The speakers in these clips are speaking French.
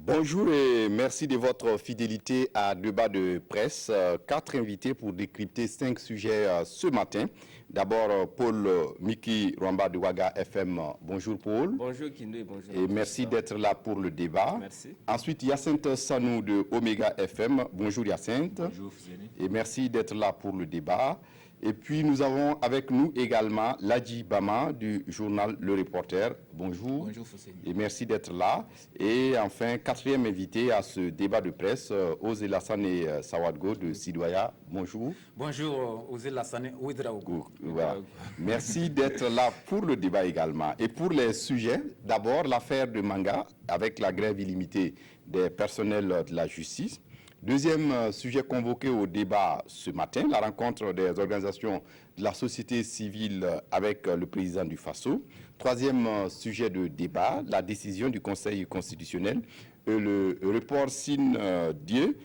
Bonjour et merci de votre fidélité à Débat de presse. 4 invités pour décrypter 5 sujets ce matin. D'abord, Paul Miki Rwamba de Ouaga FM. Bonjour Paul. Bonjour Kindé, bonjour. Et merci d'être là pour le débat. Merci. Ensuite, Hyacinthe Sanou de Omega FM. Bonjour Hyacinthe. Bonjour Fuseni. Et merci d'être là pour le débat. Et puis nous avons avec nous également Ladji Bama du journal Le Reporter. Bonjour. Bonjour Fuseni. Et merci d'être là. Et enfin, quatrième invité à ce débat de presse, Ozé Lassane Sawadgo de Sidoya. Bonjour. Bonjour Ozé Lassane Ouedraogo. Voilà. Merci d'être là pour le débat également. Et pour les sujets, d'abord l'affaire de Manga avec la grève illimitée des personnels de la justice. Deuxième sujet convoqué au débat ce matin, la rencontre des organisations de la société civile avec le président du FASO. Troisième sujet de débat, la décision du Conseil constitutionnel, le report sine die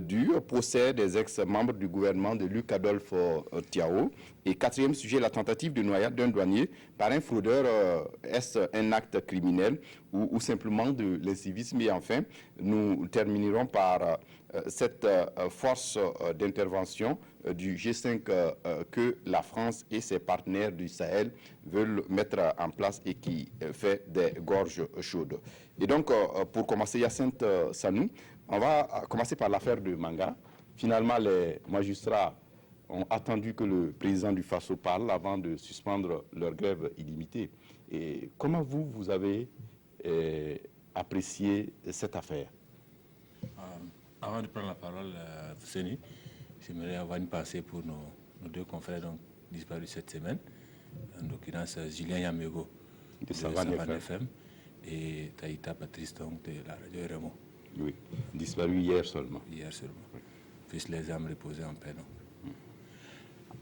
du procès des ex-membres du gouvernement de Luc Adolphe Tiao. Et quatrième sujet, la tentative de noyade d'un douanier par un fraudeur. Est-ce un acte criminel ou simplement de l'incivisme? Et enfin, nous terminerons par cette force d'intervention du G5 que la France et ses partenaires du Sahel veulent mettre en place et qui fait des gorges chaudes. Et donc, pour commencer, Hyacinthe Sanou, on va commencer par l'affaire de Manga. Finalement, les magistrats ont attendu que le président du FASO parle avant de suspendre leur grève illimitée. Et comment vous avez apprécié cette affaire? Avant de prendre la parole, Fuseni, j'aimerais avoir une pensée pour nos deux confrères donc, disparus cette semaine, en l'occurrence Julien Yamego de Savane FM et Taïta Patrice donc, de la radio RMO. Oui, disparu hier seulement. Hier seulement. Puissent les âmes reposer en paix. Donc.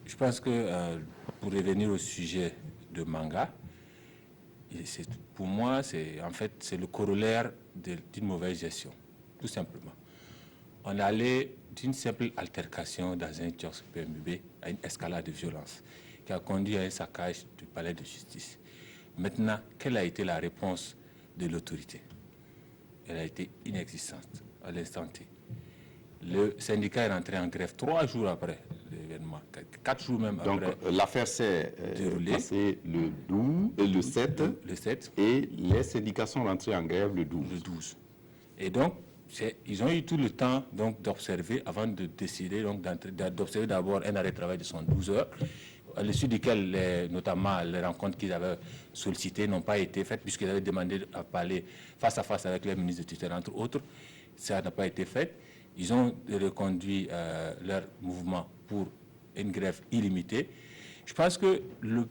Je pense que pour revenir au sujet de Manga, pour moi, c'est le corollaire d'une mauvaise gestion, tout simplement. On allait d'une simple altercation dans un kiosque PMUB à une escalade de violence qui a conduit à un saccage du palais de justice. Maintenant, quelle a été la réponse de l'autorité? Elle a été inexistante à l'instant T. Le syndicat est rentré en grève 3 jours après l'événement, 4 jours même après. Donc l'affaire s'est passée le 12 et le 7. Le 7. Et les syndicats sont rentrés en grève le 12. Le 12. Et donc, ils ont eu tout le temps d'observer avant de décider, d'observer d'abord un arrêt de travail de 112 heures, à l'issue duquel, notamment les rencontres qu'ils avaient sollicitées n'ont pas été faites, puisqu'ils avaient demandé à parler face à face avec les ministres de tutelle, entre autres. Ça n'a pas été fait. Ils ont reconduit leur mouvement pour une grève illimitée. Je pense que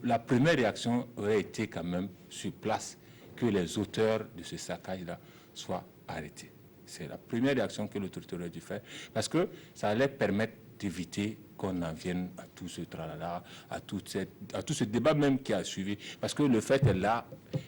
la première réaction aurait été quand même sur place que les auteurs de ce saccage-là soient arrêtés. C'est la première réaction que l'autorité aurait dû faire, parce que ça allait permettre d'éviter qu'on en vienne à tout ce tralala, à tout ce débat même qui a suivi. Parce que le fait est là,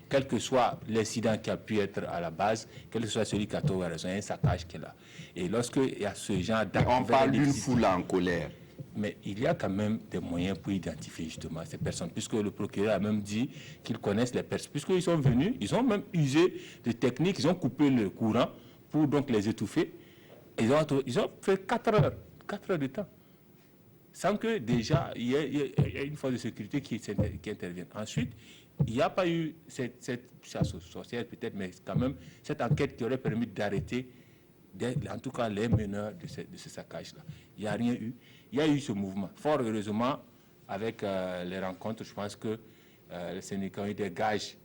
quel que soit l'incident qui a pu être à la base, quel que soit celui qui a tort ou raison, il y a un saccage qui est là. Et lorsqu'il y a ce genre d'acte... On parle d'une foule en colère. Mais il y a quand même des moyens pour identifier justement ces personnes, puisque le procureur a même dit qu'ils connaissent les personnes. Puisqu'ils sont venus, ils ont même usé de techniques, ils ont coupé le courant pour donc les étouffer. Ils ont fait 4 heures de temps, sans que déjà il y ait une force de sécurité qui intervienne. Ensuite, il n'y a pas eu cette chasse aux sorcières peut-être, mais quand même cette enquête qui aurait permis d'arrêter en tout cas les meneurs de ce saccage-là. Il n'y a rien eu. Il y a eu ce mouvement. Fort heureusement, avec les rencontres, je pense que les syndicats ont eu des gages,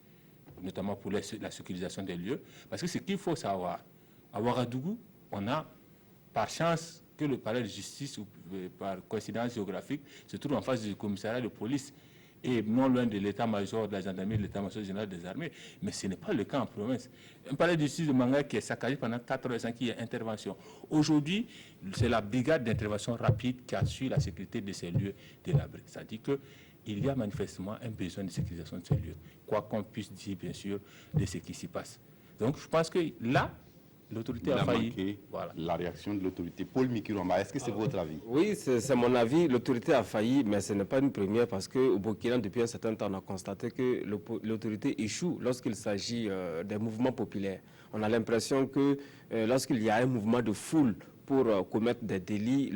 notamment pour la sécurisation des lieux. Parce que ce qu'il faut savoir, à Ouagadougou, on a, par chance, que le palais de justice, ou par coïncidence géographique, se trouve en face du commissariat de police et non loin de l'état-major de la gendarmerie, de l'état-major général des armées. Mais ce n'est pas le cas en province. Un palais de justice de Manga qui est saccagé pendant 4 heures sans qu'il y ait intervention. Aujourd'hui, c'est la brigade d'intervention rapide qui assure la sécurité de ces lieux délabrés. C'est-à-dire qu'il y a manifestement un besoin de sécurisation de ces lieux, quoi qu'on puisse dire, bien sûr, de ce qui s'y passe. Donc, je pense que là, L'autorité Il a a failli. manqué Voilà. la réaction de l'autorité. Paul Mikiromba, est-ce que c'est votre avis? Oui, c'est mon avis. L'autorité a failli, mais ce n'est pas une première parce qu'au Burkina, depuis un certain temps, on a constaté que l'autorité échoue lorsqu'il s'agit des mouvements populaires. On a l'impression que lorsqu'il y a un mouvement de foule pour commettre des délits,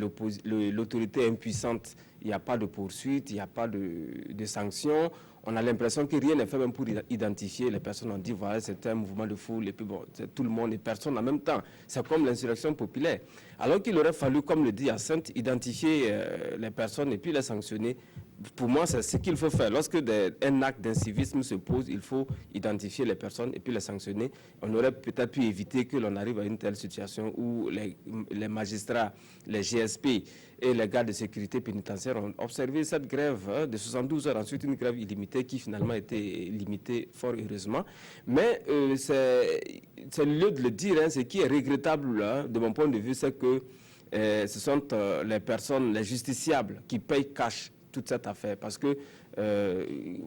l'autorité est impuissante. Il n'y a pas de poursuite, il n'y a pas de sanctions. On a l'impression que rien n'est fait même pour identifier les personnes. On dit, voilà, c'est un mouvement de foule, et puis bon, c'est tout le monde et personne en même temps. C'est comme l'insurrection populaire. Alors qu'il aurait fallu, comme le dit Hyacinthe, identifier les personnes et puis les sanctionner. Pour moi, c'est ce qu'il faut faire. Lorsque un acte d'incivisme se pose, il faut identifier les personnes et puis les sanctionner. On aurait peut-être pu éviter que l'on arrive à une telle situation où les magistrats, les GSP et les gardes de sécurité pénitentiaire ont observé cette grève de 72 heures, ensuite une grève illimitée qui finalement a été limitée fort heureusement. Mais c'est le lieu de le dire, hein, ce qui est regrettable là, de mon point de vue, c'est que ce sont les personnes, les justiciables qui payent cash toute cette affaire, parce que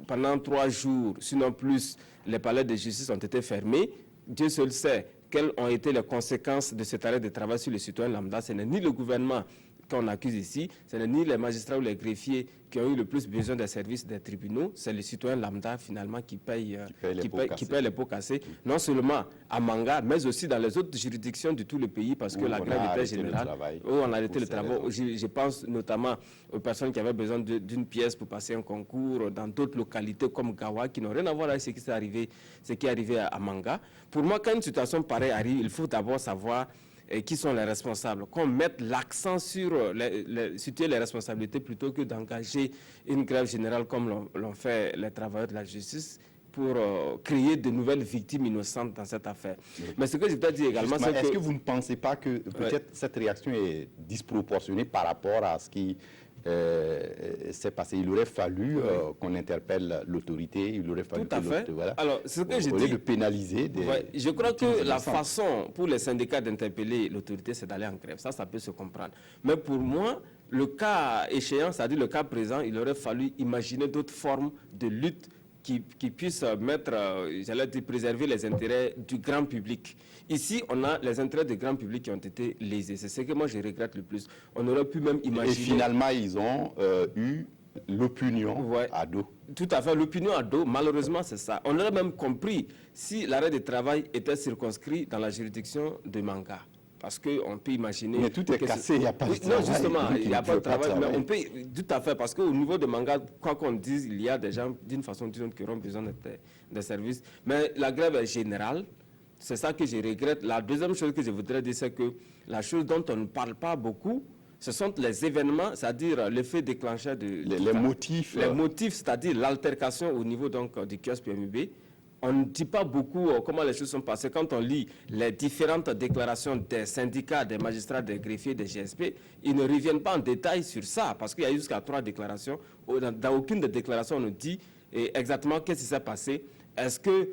pendant 3 jours, sinon plus, les palais de justice ont été fermés. Dieu seul sait quelles ont été les conséquences de cet arrêt de travail sur les citoyens lambda. Ce n'est ni le gouvernement qu'on accuse ici, ce n'est ni les magistrats ou les greffiers qui ont eu le plus besoin des services des tribunaux, c'est les citoyens lambda finalement qui payent les pots cassés, non seulement à Manga, mais aussi dans les autres juridictions de tout le pays, parce que la grève était générale, où on a arrêté le travail. Je pense notamment aux personnes qui avaient besoin d'une pièce pour passer un concours, dans d'autres localités comme Gawa, qui n'ont rien à voir avec ce qui est arrivé à Manga. Pour moi, quand une situation pareille arrive, il faut d'abord savoir qui sont les responsables, qu'on mette l'accent sur situer les responsabilités plutôt que d'engager une grève générale comme l'ont fait les travailleurs de la justice pour créer de nouvelles victimes innocentes dans cette affaire. Oui. Mais ce que je voudrais dire également, c'est que... Est-ce que vous ne pensez pas que peut-être cette réaction est disproportionnée par rapport à ce qui s'est passé? Il aurait fallu qu'on interpelle l'autorité, il aurait fallu tout à fait. Voilà, alors, ce que je dis, de pénaliser des... je crois que la façon pour les syndicats d'interpeller l'autorité, c'est d'aller en grève. Ça peut se comprendre. Mais pour moi, le cas échéant, c'est-à-dire le cas présent, il aurait fallu imaginer d'autres formes de lutte qui puissent préserver les intérêts du grand public. Ici, on a les intérêts du grand public qui ont été lésés. C'est ce que moi je regrette le plus. On aurait pu même imaginer... Et finalement, ils ont eu l'opinion à dos. Tout à fait, l'opinion à dos, malheureusement, c'est ça. On aurait même compris si l'arrêt de travail était circonscrit dans la juridiction de Manga. Parce qu'on peut imaginer... Mais tout est cassé, il n'y a pas de travail. Non, justement, il n'y a pas de travail, mais on peut... Tout à fait, parce qu'au niveau de Manga, quoi qu'on dise, il y a des gens, d'une façon ou d'une autre, qui auront besoin des services. Mais la grève est générale, c'est ça que je regrette. La deuxième chose que je voudrais dire, c'est que la chose dont on ne parle pas beaucoup, ce sont les événements, c'est-à-dire l'effet déclencheur de... Les motifs. Les motifs, c'est-à-dire l'altercation au niveau donc, du kiosque PMUB. On ne dit pas beaucoup comment les choses sont passées. Quand on lit les différentes déclarations des syndicats, des magistrats, des greffiers, des GSP, ils ne reviennent pas en détail sur ça, parce qu'il y a jusqu'à 3 déclarations. Dans aucune des déclarations, on nous dit exactement qu'est-ce qui s'est passé. Est-ce que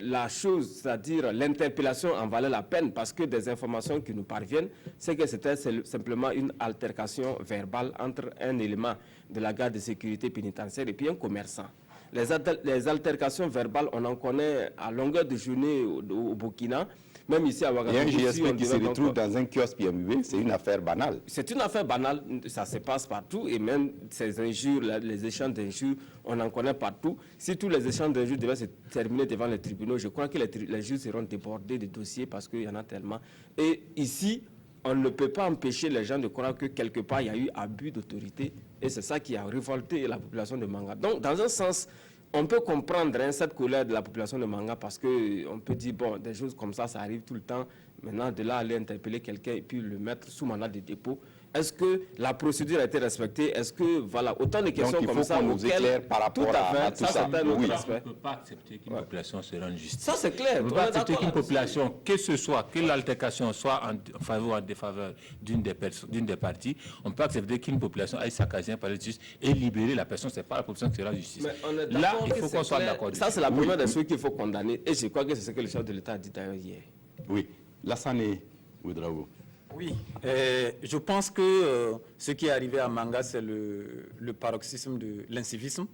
la chose, c'est-à-dire l'interpellation en valait la peine? Parce que des informations qui nous parviennent, c'est que c'était simplement une altercation verbale entre un élément de la garde de sécurité pénitentiaire et puis un commerçant. Les altercations verbales, on en connaît à longueur de journée au Burkina, même ici à Ouagadougou. Il y a un GSP qui se retrouve dans un kiosque PMUB, c'est une affaire banale. C'est une affaire banale, ça se passe partout, et même ces injures, les échanges d'injures, on en connaît partout. Si tous les échanges d'injures devaient se terminer devant les tribunaux, je crois que les juges seront débordés de dossiers parce qu'il y en a tellement. Et ici, on ne peut pas empêcher les gens de croire que quelque part, il y a eu abus d'autorité, et c'est ça qui a révolté la population de Manga. Donc, dans un sens, on peut comprendre cette colère de la population de Manga parce qu'on peut dire, bon, des choses comme ça arrive tout le temps. Maintenant, de là, aller interpeller quelqu'un et puis le mettre sous mandat de dépôt. Est-ce que la procédure a été respectée? Est-ce que, voilà, autant de questions comme ça... Donc, il faut qu'on nous éclaire par rapport à tout ça. On ne peut pas accepter qu'une population se rende justice. Ça, c'est clair. On ne peut pas accepter qu'une population, que ce soit, que l'altercation soit en faveur ou en défaveur d'une des parties, on peut accepter qu'une population aille saccager par la justice et libérer la personne. Ce n'est pas la population qui sera justice. Là, il faut qu'on soit d'accord. Ça, c'est la première des choses qu'il faut condamner. Et je crois que c'est ce que le chef de l'État a dit d'ailleurs hier. Oui. Lassane Ouedraogo. Oui, je pense que ce qui est arrivé à Manga, c'est le paroxysme de l'incivisme.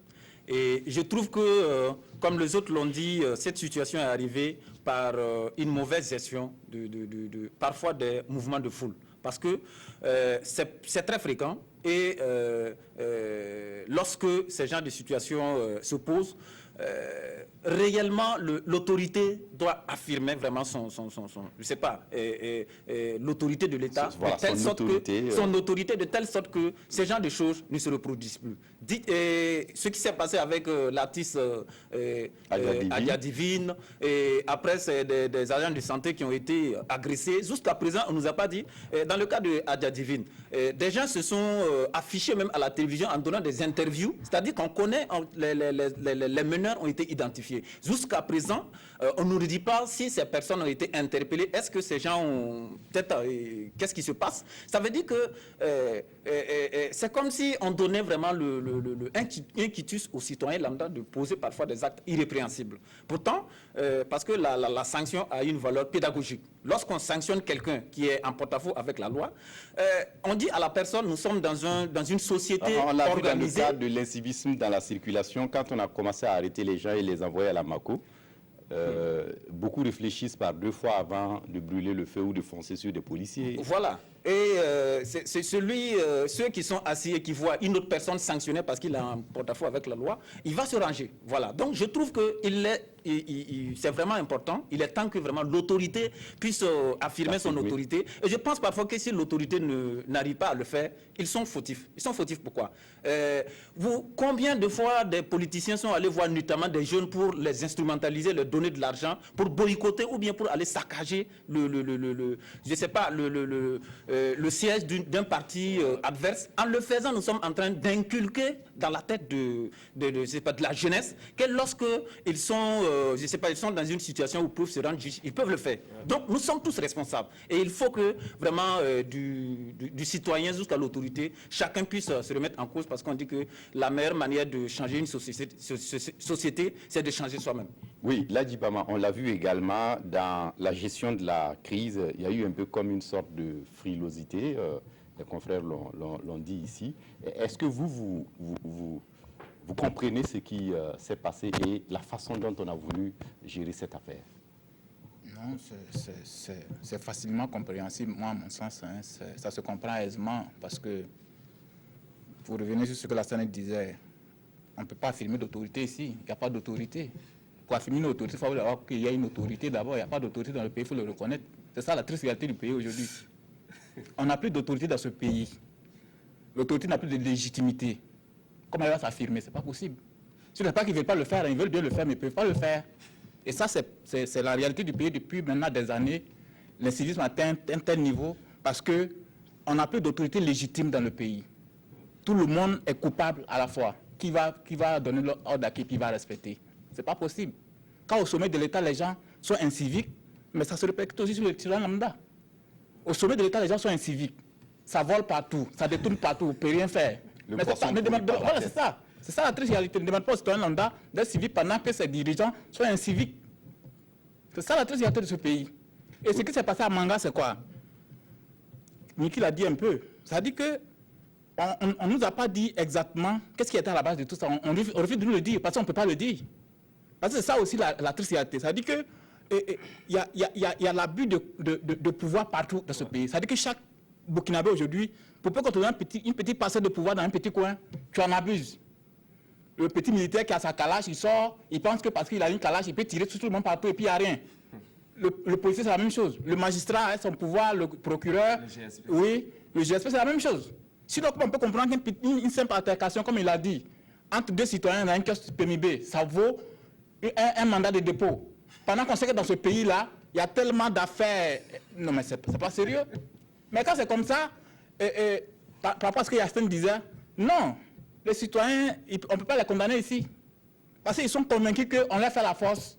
Et je trouve que, comme les autres l'ont dit, cette situation est arrivée par une mauvaise gestion parfois des mouvements de foule. Parce que c'est très fréquent et lorsque ce genre de situation se pose, réellement, l'autorité doit affirmer vraiment je sais pas, l'autorité de l'État, voilà, son autorité, de telle sorte que ce genre de choses ne se reproduisent plus. Ce qui s'est passé avec l'artiste Adia Divine, et après c'est des agents de santé qui ont été agressés. Jusqu'à présent, on ne nous a pas dit, dans le cas de Adia Divine, des gens se sont affichés même à la télévision en donnant des interviews, c'est-à-dire qu'on connaît les meneurs ont été identifiés. Jusqu'à présent, on ne nous dit pas si ces personnes ont été interpellées. Est-ce que ces gens ont... Peut-être, qu'est-ce qui se passe? Ça veut dire que c'est comme si on donnait vraiment le inquiétus aux citoyens lambda de poser parfois des actes irrépréhensibles. Pourtant, parce que la sanction a une valeur pédagogique. Lorsqu'on sanctionne quelqu'un qui est en porte-à-faux avec la loi, on dit à la personne, nous sommes dans une société on l'a vu dans le organisée. cadre de l'incivisme dans la circulation, quand on a commencé à arrêter les gens et les envoyer à la MACO, beaucoup réfléchissent par 2 fois avant de brûler le feu ou de foncer sur des policiers. Voilà. Et c'est ceux qui sont assis et qui voient une autre personne sanctionnée parce qu'il a un porte-à-faux avec la loi, il va se ranger. Voilà. Donc je trouve que c'est vraiment important. Il est temps que vraiment l'autorité puisse affirmer son autorité. Et je pense parfois que si l'autorité n'arrive pas à le faire, ils sont fautifs. Ils sont fautifs pourquoi? Combien de fois des politiciens sont allés voir notamment des jeunes pour les instrumentaliser, leur donner de l'argent, pour boycotter ou bien pour aller saccager je sais pas, le siège d'un parti adverse. En le faisant, nous sommes en train d'inculquer dans la tête de la jeunesse que lorsque ils sont, je sais pas, ils sont dans une situation où ils peuvent se rendre juges, ils peuvent le faire. Donc nous sommes tous responsables. Et il faut que vraiment du citoyen jusqu'à l'autorité, chacun puisse se remettre en cause parce qu'on dit que la meilleure manière de changer une société, c'est de changer soi-même. Oui, Ladji Bama, on l'a vu également dans la gestion de la crise. Il y a eu un peu comme une sorte de frilosité. Les confrères l'ont dit ici. Est-ce que vous comprenez ce qui s'est passé et la façon dont on a voulu gérer cette affaire? Non, c'est facilement compréhensible. Moi, à mon sens, hein, ça se comprend aisément parce que, pour revenir sur ce que la Sénèque disait, on ne peut pas affirmer d'autorité ici. Il n'y a pas d'autorité. Pour affirmer une autorité, il faut avoir qu'il y a une autorité d'abord. Il n'y a pas d'autorité dans le pays, il faut le reconnaître. C'est ça la triste réalité du pays aujourd'hui. On n'a plus d'autorité dans ce pays. L'autorité n'a plus de légitimité. Comment elle va s'affirmer? Ce n'est pas possible. Ce n'est pas qu'ils ne veulent pas le faire, ils veulent bien le faire, mais ils ne peuvent pas le faire. Et ça, c'est la réalité du pays depuis maintenant des années. L'incivisme atteint un tel niveau parce qu'on n'a plus d'autorité légitime dans le pays. Tout le monde est coupable à la fois. Qui va donner l'ordre à qui va respecter? Ce n'est pas possible. Quand au sommet de l'État, les gens sont inciviques, mais ça se répète aussi sur le tyran lambda. Au sommet de l'État, les gens sont inciviques. Ça vole partout, ça détourne partout, on ne peut rien faire. Mais voilà, c'est ça. C'est ça la triste réalité. Ne demande pas aux citoyens lambda d'être civiques pendant que ces dirigeants sont inciviques. C'est ça la triste réalité de ce pays. Et ce qui s'est passé à Manga, c'est quoi? Niki l'a dit un peu. Ça dit que on ne nous a pas dit exactement qu'est-ce qui était à la base de tout ça. On refuse de nous le dire parce qu'on ne peut pas le dire. Parce que c'est ça aussi la triste réalité. Ça dit que il y a l'abus de pouvoir partout dans ce pays. Ça dit que chaque Burkinabé aujourd'hui, pour peu qu'on te donne une petite parcelle de pouvoir dans un petit coin, tu en abuses. Le petit militaire qui a sa calache, il sort, il pense que parce qu'il a une calache, il peut tirer sur tout le monde partout et puis il n'y a rien. Le policier, c'est la même chose. Le magistrat a son pouvoir, le procureur, le GSP, c'est la même chose. Sinon, on peut comprendre qu'une simple altercation, comme il a dit, entre deux citoyens dans un kiosque PMIB, ça vaut un mandat de dépôt. Pendant qu'on sait que dans ce pays-là, il y a tellement d'affaires. Non, mais c'est pas sérieux. Mais quand c'est comme ça, par rapport à ce que Yacine disait, non, les citoyens, on ne peut pas les condamner ici. Parce qu'ils sont convaincus qu'on leur fait la force.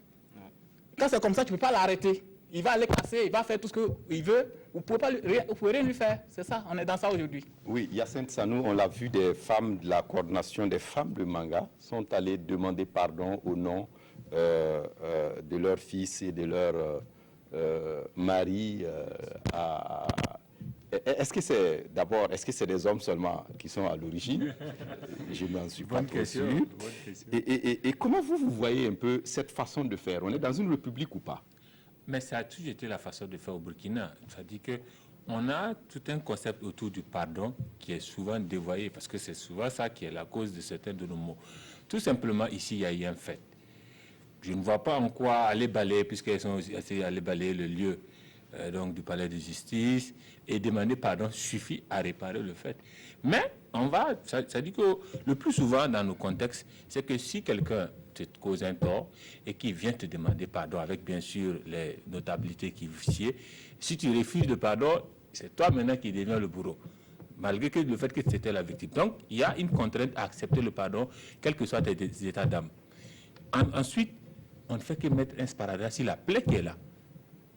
Quand c'est comme ça, tu ne peux pas l'arrêter. Il va aller casser, il va faire tout ce qu'il veut. Vous ne pouvez rien lui faire. C'est ça, on est dans ça aujourd'hui. Oui, Yacine Sanou, on l'a vu, des femmes de la coordination des femmes de Manga sont allées demander pardon au nom de leur fils et de leur mari Est-ce que c'est d'abord, est-ce que c'est des hommes seulement qui sont à l'origine? Je n'en suis pas trop sûr. Et comment vous voyez un peu cette façon de faire? On est dans une république ou pas? Mais ça a toujours été la façon de faire au Burkina. C'est-à-dire qu'on a tout un concept autour du pardon qui est souvent dévoyé, parce que c'est souvent ça qui est la cause de certains de nos maux. Tout simplement, ici, il y a eu un fait. Je ne vois pas en quoi aller balayer, puisqu'elles sont allées balayer le lieu donc du palais de justice, et demander pardon suffit à réparer le fait. Mais ça dit que le plus souvent dans nos contextes, c'est que si quelqu'un te cause un tort et qui vient te demander pardon avec bien sûr les notabilités qui sied, si tu refuses le pardon, c'est toi maintenant qui deviens le bourreau, malgré que le fait que c'était la victime. Donc, il y a une contrainte à accepter le pardon, quels que soient tes états d'âme. Ensuite, on ne fait que mettre un sparadrap sur la plaie qui est là.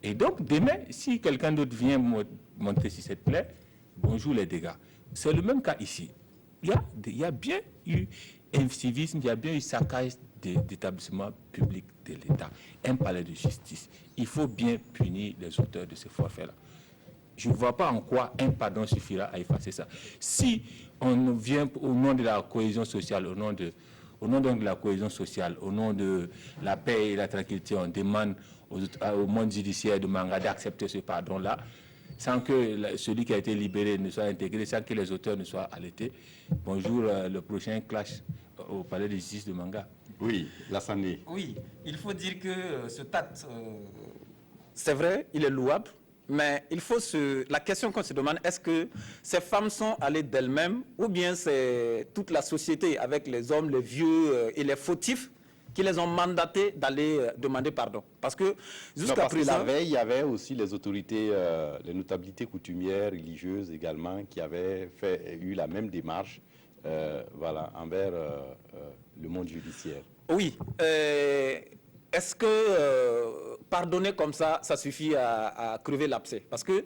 Et donc, demain, si quelqu'un d'autre vient monter sur cette plaie, bonjour les dégâts. C'est le même cas ici. Il y a bien eu incivisme, il y a bien eu saccage d'établissements publics de l'État, un palais de justice. Il faut bien punir les auteurs de ces forfaits-là. Je ne vois pas en quoi un pardon suffira à effacer ça. Si on vient au nom de la cohésion sociale, au nom de la cohésion sociale, au nom de la paix et la tranquillité, on demande au monde judiciaire de Manga d'accepter ce pardon-là, sans que celui qui a été libéré ne soit intégré, sans que les auteurs ne soient arrêtés. Bonjour, le prochain clash au palais de justice de Manga. Oui, Lassane. Oui, il faut dire que ce tact, c'est vrai, il est louable, mais la question qu'on se demande, est-ce que ces femmes sont allées d'elles-mêmes ou bien c'est toute la société avec les hommes, les vieux et les fautifs qui les ont mandatés d'aller demander pardon. Parce que jusqu'à présent... La veille, il y avait aussi les autorités, les notabilités coutumières, religieuses également, qui avaient eu la même démarche envers le monde judiciaire. Oui. Est-ce que pardonner comme ça suffit à crever l'abcès? Parce que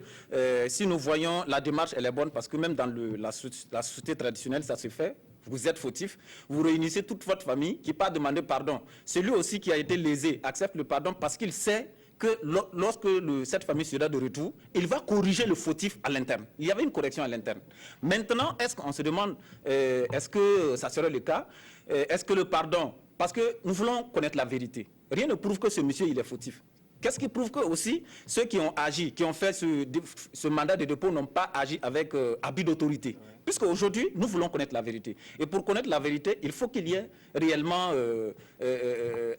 si nous voyons, la démarche, elle est bonne, parce que même dans la société traditionnelle, ça se fait. Vous êtes fautif, vous réunissez toute votre famille qui part demander pardon. Celui aussi qui a été lésé accepte le pardon parce qu'il sait que lorsque cette famille sera de retour, il va corriger le fautif à l'interne. Il y avait une correction à l'interne. Maintenant, est-ce qu'on se demande, est-ce que ça serait le cas? Est-ce que le pardon, parce que nous voulons connaître la vérité. Rien ne prouve que ce monsieur, il est fautif. Qu'est-ce qui prouve que aussi ceux qui ont agi, qui ont fait ce mandat de dépôt n'ont pas agi avec abus d'autorité? Puisque aujourd'hui, nous voulons connaître la vérité. Et pour connaître la vérité, il faut qu'il y ait réellement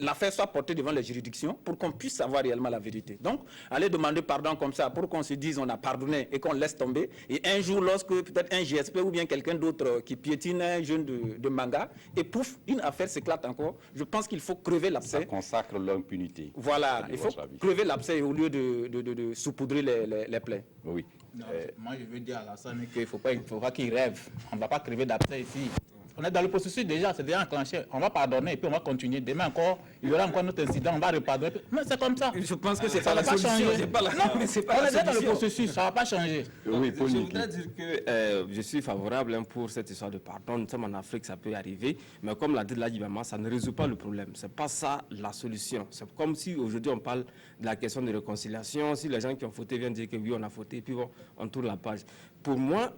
l'affaire soit portée devant les juridictions pour qu'on puisse savoir réellement la vérité. Donc, aller demander pardon comme ça pour qu'on se dise on a pardonné et qu'on laisse tomber. Et un jour, lorsque peut-être un GSP ou bien quelqu'un d'autre qui piétine un jeune de Manga, et pouf, une affaire s'éclate encore, je pense qu'il faut crever l'abcès. Ça consacre l'impunité. Voilà, il faut crever l'abcès au lieu de saupoudrer les plaies. Oui. Non, moi, je veux dire à Lassane qu'il ne faut pas qu'il rêve. On ne va pas crever d'abcès ici. On est dans le processus déjà, c'est déjà enclenché. On va pardonner et puis on va continuer. Demain encore, il y aura encore notre incident, on va repardonner. Mais c'est comme ça. Je pense que c'est ça pas la va solution. changer. Non, mais c'est pas On la est déjà dans le solution. processus, ça ne va pas changer. Oui, Je voudrais dire que je suis favorable pour cette histoire de pardon. Nous sommes en Afrique, ça peut arriver. Mais comme l'a dit Ladjibama, ça ne résout pas le problème. Ce n'est pas ça la solution. C'est comme si aujourd'hui on parle de la question de réconciliation. Si les gens qui ont fauté viennent dire que oui, on a fauté, puis bon, on tourne la page. Pour moi,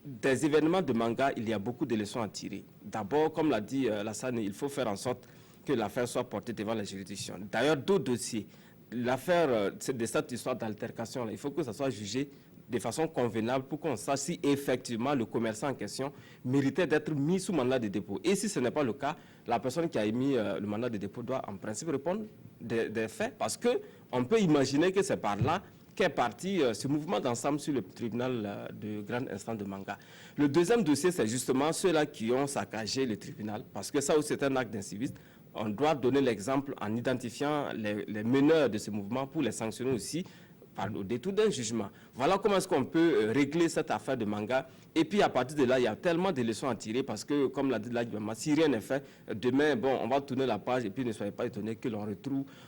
des événements de Manga, il y a beaucoup de leçons à tirer. D'abord, comme l'a dit Lassane, il faut faire en sorte que l'affaire soit portée devant les juridictions. D'ailleurs, d'autres dossiers, l'affaire de cette histoire d'altercation, il faut que ça soit jugé de façon convenable pour qu'on sache si effectivement le commerçant en question méritait d'être mis sous mandat de dépôt. Et si ce n'est pas le cas, la personne qui a émis le mandat de dépôt doit en principe répondre des faits, parce qu'on peut imaginer que c'est par là qu'est parti ce mouvement d'ensemble sur le tribunal de grande instance de Manga. Le deuxième dossier, c'est justement ceux-là qui ont saccagé le tribunal, parce que ça aussi c'est un acte d'incivisme. On doit donner l'exemple en identifiant les meneurs de ce mouvement pour les sanctionner aussi au détour d'un jugement. Voilà comment est-ce qu'on peut régler cette affaire de Manga. Et puis à partir de là, il y a tellement de leçons à tirer, parce que, comme l'a dit Ladjibama, si rien n'est fait, demain, bon, on va tourner la page et puis ne soyez pas étonnés que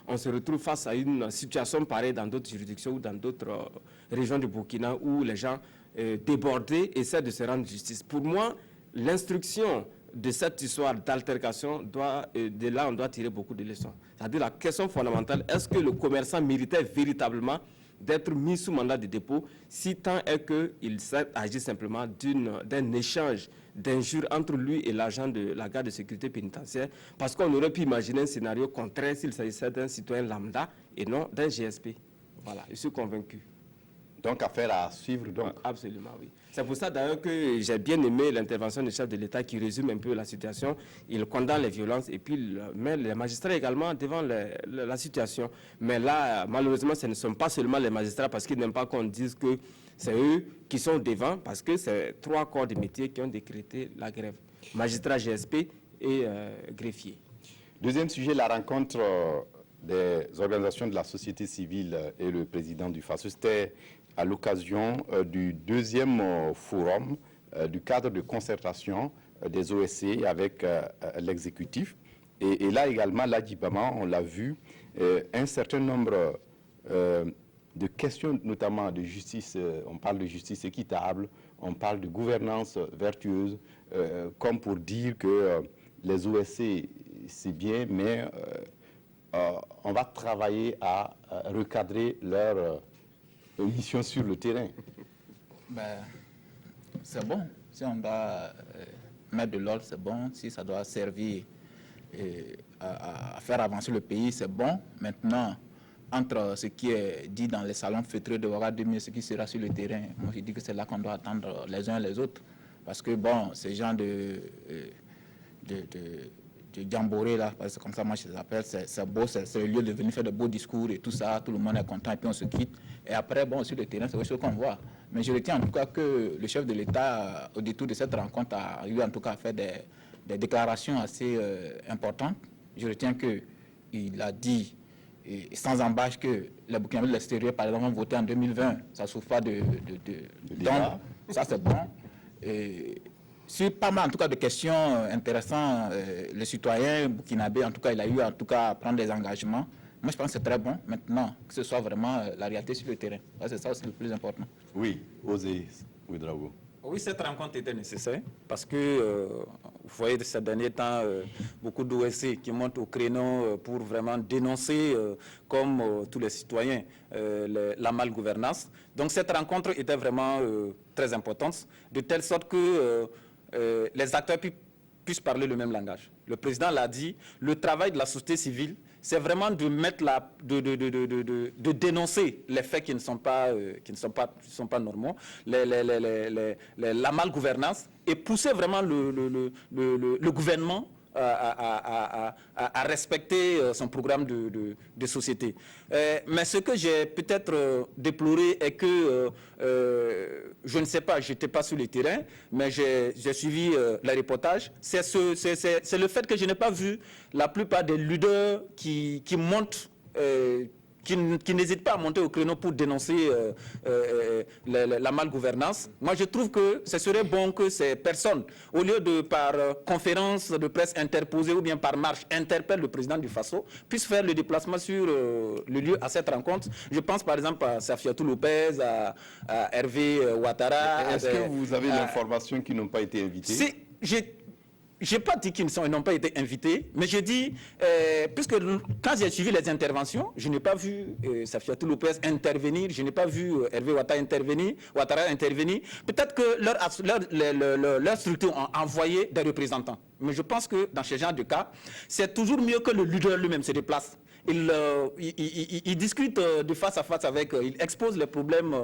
on se retrouve face à une situation pareille dans d'autres juridictions ou dans d'autres régions du Burkina où les gens débordés essaient de se rendre justice. Pour moi, l'instruction de cette histoire d'altercation, de là, on doit tirer beaucoup de leçons. C'est-à-dire la question fondamentale, est-ce que le commerçant méritait véritablement d'être mis sous mandat de dépôt si tant est qu'il s'agit simplement d'un échange d'injures entre lui et l'agent de la garde de sécurité pénitentiaire, parce qu'on aurait pu imaginer un scénario contraire s'il s'agissait d'un citoyen lambda et non d'un GSP. Voilà, je suis convaincu. Donc, affaire à suivre, donc. Absolument, oui. C'est pour ça d'ailleurs que j'ai bien aimé l'intervention du chef de l'État qui résume un peu la situation. Il condamne les violences et puis il met les magistrats également devant la situation. Mais là, malheureusement, ce ne sont pas seulement les magistrats parce qu'ils n'aiment pas qu'on dise que c'est eux qui sont devant, parce que c'est 3 corps de métier qui ont décrété la grève. Magistrats, GSP et greffiers. Deuxième sujet, la rencontre des organisations de la société civile et le président du FASO. C'était à l'occasion du 2e forum du cadre de concertation des OSC avec l'exécutif. Et là également, l'Adibama, on l'a vu, un certain nombre de questions, notamment de justice, on parle de justice équitable, on parle de gouvernance vertueuse, comme pour dire que les OSC, c'est bien, mais on va travailler à recadrer leur mission sur le terrain. Ben, c'est bon. Si on doit mettre de l'ordre, c'est bon. Si ça doit servir à faire avancer le pays, c'est bon. Maintenant, entre ce qui est dit dans les salons feutrés de Ouagadougou et ce qui sera sur le terrain, moi je dis que c'est là qu'on doit attendre les uns les autres. Parce que bon, ces gens de jamboree là, parce que comme ça moi je les appelle, c'est beau, c'est le lieu de venir faire de beaux discours et tout ça, tout le monde est content et puis on se quitte. Et après, bon, sur le terrain, c'est autre chose qu'on voit. Mais je retiens en tout cas que le chef de l'État, au détour de cette rencontre, a eu en tout cas fait des déclarations assez importantes. Je retiens qu'il a dit, et sans embâche, que les Burkinabés de l'extérieur, par exemple, ont voté en 2020, ça ne souffre pas de donc, ça c'est bon. Et sur pas mal en tout cas de questions intéressantes, le citoyen burkinabé, en tout cas, il a eu en tout cas à prendre des engagements. Moi, je pense que c'est très bon. Maintenant, que ce soit vraiment la réalité sur le terrain. C'est ça aussi le plus important. Oui, osez, Ouedraogo. Oui, cette rencontre était nécessaire parce que, vous voyez, de ces derniers temps, beaucoup d'OSC qui montent au créneau pour vraiment dénoncer, comme tous les citoyens, la malgouvernance. Donc, cette rencontre était vraiment très importante, de telle sorte que les acteurs puissent parler le même langage. Le président l'a dit, le travail de la société civile, c'est vraiment de mettre de dénoncer les faits qui ne sont pas normaux, la malgouvernance, et pousser vraiment le gouvernement à respecter son programme de société. Mais ce que j'ai peut-être déploré est que, je ne sais pas, je n'étais pas sur le terrain, mais j'ai suivi les reportages. C'est le fait que je n'ai pas vu la plupart des leaders qui montent, qui n'hésitent pas à monter au créneau pour dénoncer la malgouvernance. Moi, je trouve que ce serait bon que ces personnes, au lieu de par conférence de presse interposée ou bien par marche, interpellent le président du FASO, puissent faire le déplacement sur le lieu à cette rencontre. Je pense par exemple à Safiatou Lopez, à Hervé Ouattara. Est-ce que vous avez l'information qu'ils n'ont pas été invités? Je n'ai pas dit qu'ils n'ont pas été invités, mais je dis, puisque quand j'ai suivi les interventions, je n'ai pas vu Safiatou Lopez intervenir, je n'ai pas vu Hervé Ouattara intervenir. Peut-être que leur structure ont envoyé des représentants. Mais je pense que dans ce genre de cas, c'est toujours mieux que le leader lui-même se déplace. Il discute de face à face avec, il expose les problèmes,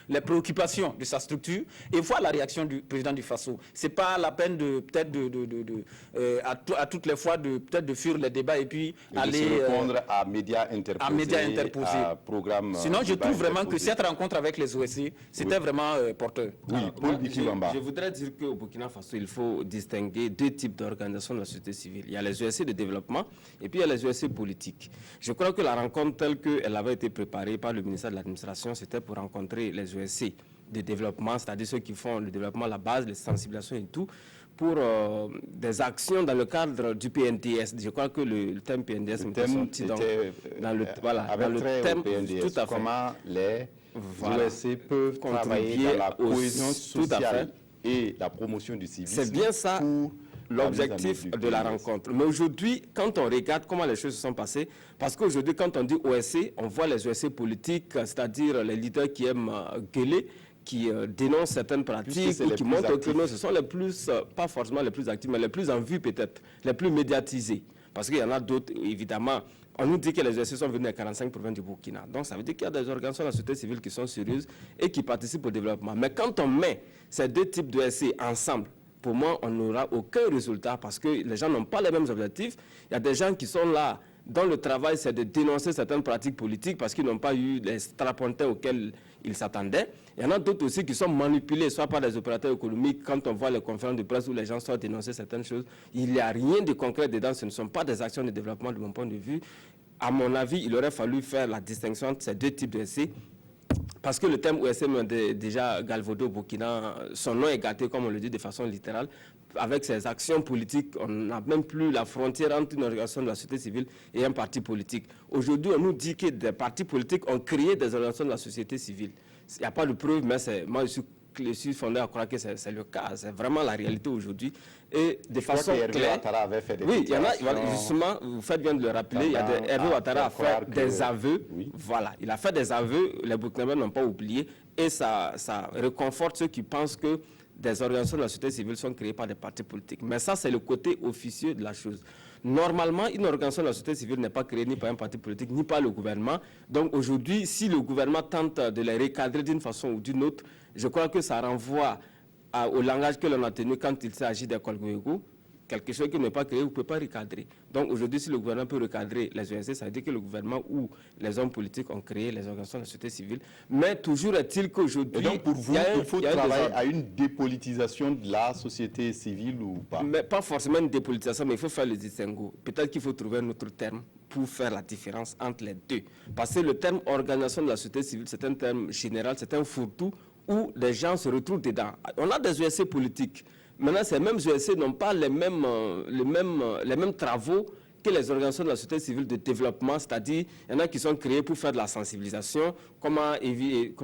les préoccupations de sa structure et voit la réaction du président du FASO. Ce n'est pas la peine de peut-être à toutes les fois de fuir les débats et puis aller répondre à médias interposés, à programmes. Sinon, je trouve vraiment que cette rencontre avec les OSC, c'était vraiment porteur. Oui, je voudrais dire qu'au Burkina Faso, il faut distinguer 2 types d'organisations de la société civile. Il y a les OSC de développement et puis il y a les OSC politiques. Je crois que la rencontre telle qu'elle avait été préparée par le ministère de l'Administration, c'était pour rencontrer les OSC de développement, c'est-à-dire ceux qui font le développement, la base, les sensibilisations et tout, pour des actions dans le cadre du PNDS. Je crois que le thème PNDS est sorti dans le thème PNDS, tout à fait. Comment les OSC peuvent travailler dans la cohésion sociale et la promotion du civisme. C'est bien ça. Pour l'objectif de la rencontre. Mais aujourd'hui, quand on regarde comment les choses se sont passées, parce qu'aujourd'hui, quand on dit OSC, on voit les OSC politiques, c'est-à-dire les leaders qui aiment gueuler, qui dénoncent certaines pratiques ou qui montrent que non, ce sont les plus, pas forcément les plus actifs, mais les plus en vue peut-être, les plus médiatisés. Parce qu'il y en a d'autres, évidemment. On nous dit que les OSC sont venus à 45 provinces du Burkina. Donc ça veut dire qu'il y a des organisations de la société civile qui sont sérieuses et qui participent au développement. Mais quand on met ces deux types d'OSC ensemble, pour moi, on n'aura aucun résultat parce que les gens n'ont pas les mêmes objectifs. Il y a des gens qui sont là, dont le travail, c'est de dénoncer certaines pratiques politiques parce qu'ils n'ont pas eu les strapontins auxquels ils s'attendaient. Il y en a d'autres aussi qui sont manipulés, soit par des opérateurs économiques. Quand on voit les conférences de presse où les gens sortent dénoncer certaines choses, il n'y a rien de concret dedans. Ce ne sont pas des actions de développement de mon point de vue. À mon avis, il aurait fallu faire la distinction entre ces deux types d'OSC. Parce que le terme OSM est déjà galvaudé au Burkina, son nom est gâté, comme on le dit de façon littérale. Avec ses actions politiques, on n'a même plus la frontière entre une organisation de la société civile et un parti politique. Aujourd'hui, on nous dit que des partis politiques ont créé des organisations de la société civile. Il n'y a pas de preuve, mais moi, je suis fondé à croire que c'est le cas. C'est vraiment la réalité aujourd'hui. Et de façon claire... Hervé Ouattara avait fait des oui, il y en a, justement, vous faites bien de le rappeler, Hervé Ouattara a fait des aveux. Oui. Voilà, il a fait des aveux, les Burkinabés n'ont pas oublié. Et ça réconforte ceux qui pensent que des organisations de la société civile sont créées par des partis politiques. Mais ça, c'est le côté officieux de la chose. Normalement, une organisation de la société civile n'est pas créée ni par un parti politique, ni par le gouvernement. Donc aujourd'hui, si le gouvernement tente de les recadrer d'une façon ou d'une autre, je crois que ça renvoie au langage que l'on a tenu quand il s'agit des Kolgoego. Quelque chose qui n'est pas créé, vous ne pouvez pas recadrer. Donc aujourd'hui, si le gouvernement peut recadrer les ONG, ça veut dire que le gouvernement ou les hommes politiques ont créé les organisations de la société civile. Mais toujours est-il qu'aujourd'hui... Et donc pour vous, il faut travailler à une dépolitisation de la société civile ou pas? Mais pas forcément une dépolitisation, mais il faut faire le distinguo. Peut-être qu'il faut trouver un autre terme pour faire la différence entre les deux. Parce que le terme organisation de la société civile, c'est un terme général, c'est un fourre-tout où les gens se retrouvent dedans. On a des OSC politiques. Maintenant, ces mêmes OSC n'ont pas les mêmes travaux que les organisations de la société civile de développement, c'est-à-dire il y en a qui sont créés pour faire de la sensibilisation, comment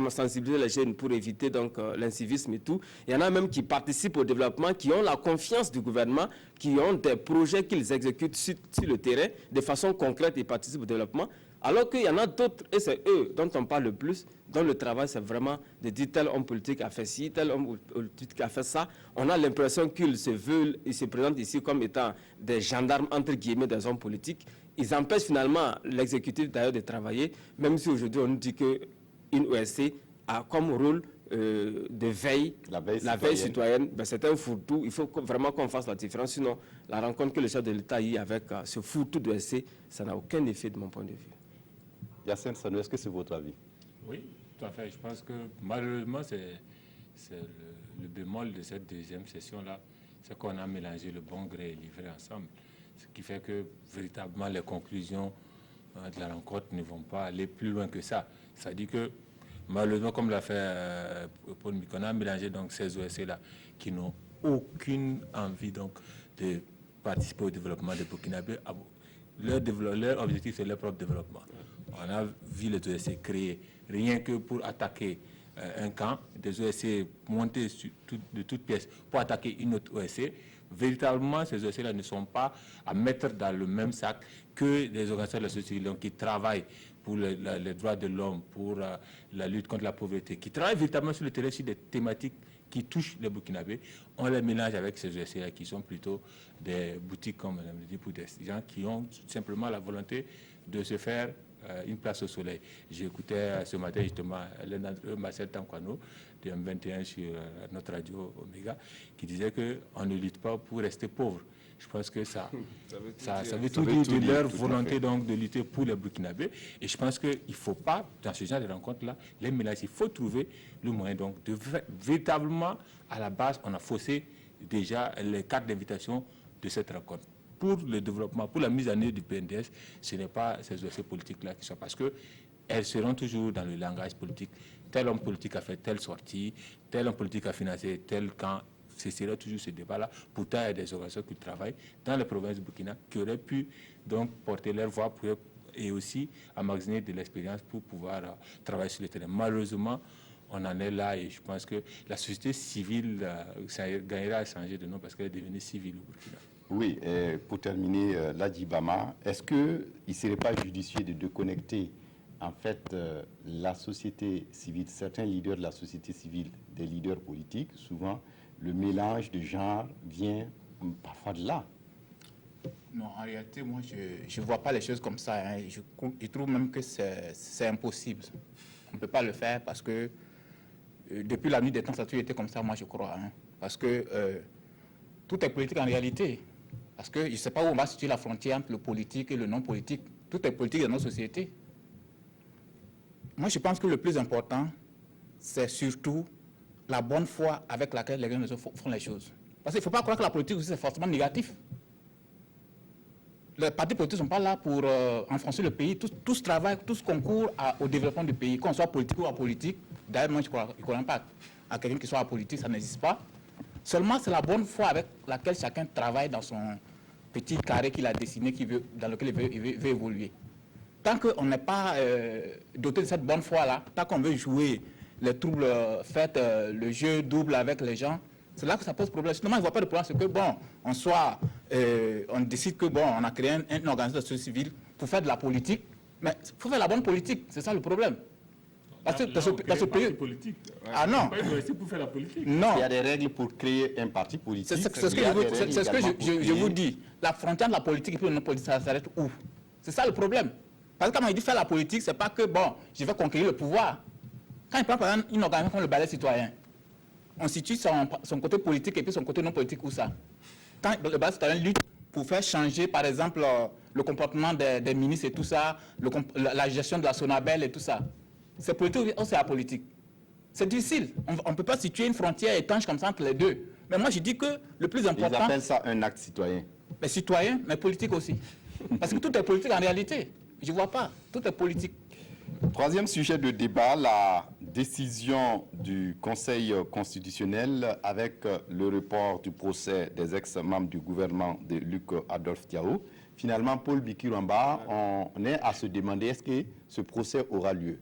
sensibiliser les jeunes pour éviter l'incivisme et tout. Il y en a même qui participent au développement, qui ont la confiance du gouvernement, qui ont des projets qu'ils exécutent sur le terrain de façon concrète et participent au développement. Alors qu'il y en a d'autres, et c'est eux dont on parle le plus, dont le travail c'est vraiment de dire tel homme politique a fait ci, tel homme politique a fait ça. On a l'impression qu'ils se présentent ici comme étant des gendarmes entre guillemets des hommes politiques. Ils empêchent finalement l'exécutif d'ailleurs de travailler, même si aujourd'hui on nous dit qu'une OSC a comme rôle de veille, la veille citoyenne. Ben, c'est un fourre-tout. Il faut vraiment qu'on fasse la différence. Sinon, la rencontre que le chef de l'État a eue avec ce fourre-tout de OSC, ça n'a aucun effet de mon point de vue. Yacine Sanou, est-ce que c'est votre avis? Oui, tout à fait. Je pense que malheureusement, c'est le bémol de cette deuxième session-là, c'est qu'on a mélangé le bon gré et livré ensemble. Ce qui fait que véritablement les conclusions de la rencontre ne vont pas aller plus loin que ça. C'est-à-dire que malheureusement, comme l'a fait Paul Mick, on a mélangé donc ces OSC-là qui n'ont aucune envie donc de participer au développement des Burkinabés. Leur objectif, c'est leur propre développement. On a vu les OSC créés rien que pour attaquer un camp, des OSC montés de toutes pièces pour attaquer une autre OSC. Véritablement, ces OSC-là ne sont pas à mettre dans le même sac que les organisations de la société civile qui travaillent pour les droits de l'homme, pour la lutte contre la pauvreté, qui travaillent véritablement sur le terrain sur des thématiques qui touchent les Burkinabés. On les mélange avec ces OSC-là qui sont plutôt des boutiques, comme Mme le dit, pour des gens qui ont simplement la volonté de se faire une place au soleil. J'écoutais ce matin justement l'un d'entre eux, Marcel Tankwano, de M21 sur notre radio Omega, qui disait qu'on ne lutte pas pour rester pauvre. Je pense que ça veut tout dire de leur volonté donc de lutter pour les Burkinabés. Et je pense qu'il ne faut pas, dans ce genre de rencontres-là, les mélanger. Il faut trouver le moyen donc de véritablement, à la base, on a faussé déjà les cartes d'invitation de cette rencontre. Pour le développement, pour la mise en œuvre du PNDS, ce n'est pas ces OSC politiques-là qui sont, parce qu'elles seront toujours dans le langage politique. Tel homme politique a fait telle sortie, tel homme politique a financé tel camp. Ce sera toujours ce débat-là. Pourtant, il y a des organisations qui travaillent dans les provinces du Burkina qui auraient pu donc porter leur voix et aussi emmagasiner de l'expérience pour pouvoir travailler sur le terrain. Malheureusement, on en est là et je pense que la société civile ça gagnera à changer de nom parce qu'elle est devenue civile au Burkina. Oui, et pour terminer, Ladji Bama, est-ce qu'il ne serait pas judicieux de déconnecter en fait la société civile, certains leaders de la société civile, des leaders politiques? Souvent, le mélange de genres vient parfois de là. Non, en réalité, moi, je ne vois pas les choses comme ça. Hein. Je trouve même que c'est impossible. On ne peut pas le faire parce que depuis la nuit des temps, ça a toujours été comme ça, moi, je crois. Hein. Parce que tout est politique en réalité. Parce que je ne sais pas où on va situer la frontière entre le politique et le non-politique. Tout est politique dans nos sociétés. Moi, je pense que le plus important, c'est surtout la bonne foi avec laquelle les gens font les choses. Parce qu'il ne faut pas croire que la politique aussi, c'est forcément négatif. Les partis politiques ne sont pas là pour enfoncer le pays. Tous travaillent, tous concourent au développement du pays, qu'on soit politique ou apolitique. D'ailleurs, moi, je ne crois pas à quelqu'un qui soit apolitique, ça n'existe pas. Seulement, c'est la bonne foi avec laquelle chacun travaille dans son petit carré qu'il a dessiné, dans lequel il veut évoluer. Tant qu'on n'est pas doté de cette bonne foi-là, tant qu'on veut jouer les troubles faits, le jeu double avec les gens, c'est là que ça pose problème. Sinon, je ne vois pas de problème, c'est que, bon, on décide que, bon, on a créé une organisation de société civile pour faire de la politique, mais il faut faire la bonne politique, c'est ça le problème. Parce que dans ce pays... politique. Ah non. Pas une pour faire la politique. Non. Il y a des règles pour créer un parti politique. C'est ce que je vous dis. La frontière de la politique et puis le non-politique, ça s'arrête où? C'est ça le problème. Parce que quand on dit faire la politique, c'est pas que, bon, je vais conquérir le pouvoir. Quand il prend par exemple une organisation comme le Balai citoyen, on situe son côté politique et puis son côté non politique où ça? Quand le Balai citoyen lutte pour faire changer, par exemple, le comportement des ministres et tout ça, la gestion de la Sonabel et tout ça, c'est politique ou c'est apolitique? C'est difficile. On ne peut pas situer une frontière étanche comme ça entre les deux. Mais moi, je dis que le plus important... Ils appellent ça un acte citoyen. Mais citoyen, mais politique aussi. Parce que tout est politique en réalité. Je ne vois pas. Tout est politique. Troisième sujet de débat, la décision du Conseil constitutionnel avec le report du procès des ex-membres du gouvernement de Luc Adolphe Diao. Finalement, Paul Bikiramba, on est à se demander est-ce que ce procès aura lieu?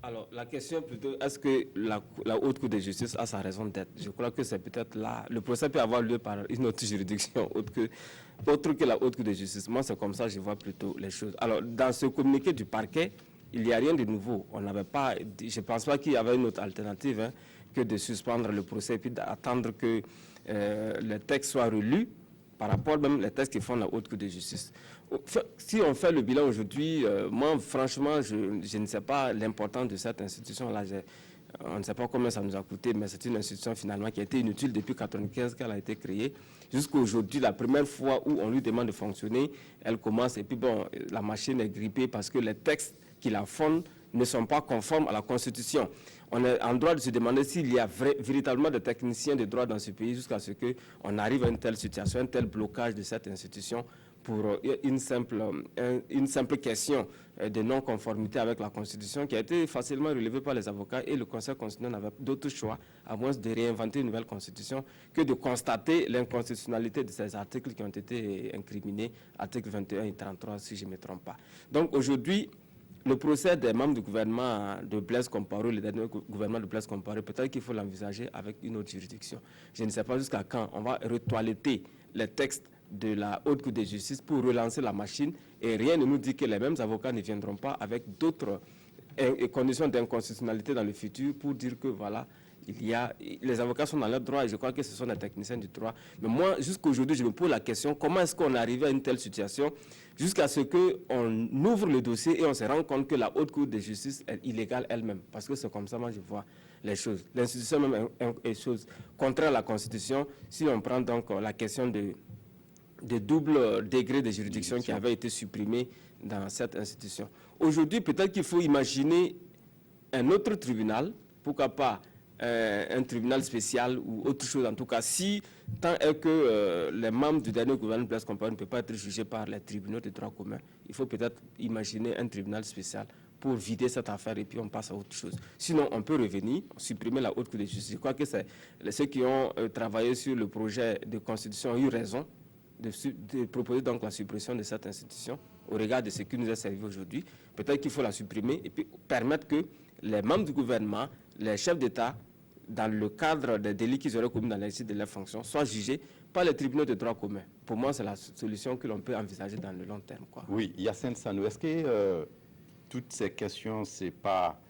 Alors, la question plutôt, est-ce que la Haute Cour de justice a sa raison d'être? Je crois que c'est peut-être là. Le procès peut avoir lieu par une autre juridiction autre que la Haute Cour de justice. Moi, c'est comme ça que je vois plutôt les choses. Alors, dans ce communiqué du parquet, il n'y a rien de nouveau. On n'avait pas, je ne pense pas qu'il y avait une autre alternative que de suspendre le procès et puis d'attendre que le texte soit relu par rapport même aux textes qui font la Haute Cour de justice. Si on fait le bilan aujourd'hui, moi, franchement, je ne sais pas l'importance de cette institution-là. On ne sait pas combien ça nous a coûté, mais c'est une institution finalement qui a été inutile depuis 1995 qu'elle a été créée. Jusqu'à aujourd'hui, la première fois où on lui demande de fonctionner, elle commence et puis bon, la machine est grippée parce que les textes qui la fondent ne sont pas conformes à la Constitution. On est en droit de se demander s'il y a véritablement des techniciens de droit dans ce pays jusqu'à ce qu'on arrive à une telle situation, un tel blocage de cette institution pour une simple question de non-conformité avec la Constitution qui a été facilement relevée par les avocats et le Conseil constitutionnel n'avait d'autre choix, à moins de réinventer une nouvelle Constitution, que de constater l'inconstitutionnalité de ces articles qui ont été incriminés, articles 21 et 33 si je ne me trompe pas. Donc aujourd'hui, le procès des membres du gouvernement de Blaise Compaoré, le dernier gouvernement de Blaise Compaoré, peut-être qu'il faut l'envisager avec une autre juridiction. Je ne sais pas jusqu'à quand on va retoiletter les textes de la Haute Cour de justice pour relancer la machine et rien ne nous dit que les mêmes avocats ne viendront pas avec d'autres conditions d'inconstitutionnalité dans le futur pour dire que voilà, les avocats sont dans leur droit et je crois que ce sont les techniciens du droit. Mais moi, jusqu'à aujourd'hui, je me pose la question, comment est-ce qu'on est arrivé à une telle situation jusqu'à ce qu'on ouvre le dossier et on se rend compte que la Haute Cour de justice est illégale elle-même. Parce que c'est comme ça, moi, je vois les choses. L'institution même est chose contraire à la Constitution. Si on prend donc la question de double degré de juridiction qui avait été supprimé dans cette institution. Aujourd'hui, peut-être qu'il faut imaginer un autre tribunal, pourquoi pas un tribunal spécial ou autre chose, en tout cas, si tant est que les membres du dernier gouvernement de Blaise Compaoré ne peuvent pas être jugés par les tribunaux de droit commun, il faut peut-être imaginer un tribunal spécial pour vider cette affaire et puis on passe à autre chose. Sinon, on peut revenir, supprimer la Haute Cour de justice. Je crois que ceux qui ont travaillé sur le projet de constitution ont eu raison de proposer donc la suppression de cette institution au regard de ce qui nous est servi aujourd'hui. Peut-être qu'il faut la supprimer et puis permettre que les membres du gouvernement, les chefs d'État, dans le cadre des délits qu'ils auraient commis dans l'exercice de leurs fonctions, soient jugés par les tribunaux de droit commun. Pour moi, c'est la solution que l'on peut envisager dans le long terme, quoi. Oui, Yacine Sanou, est-ce que toutes ces questions, c'est pas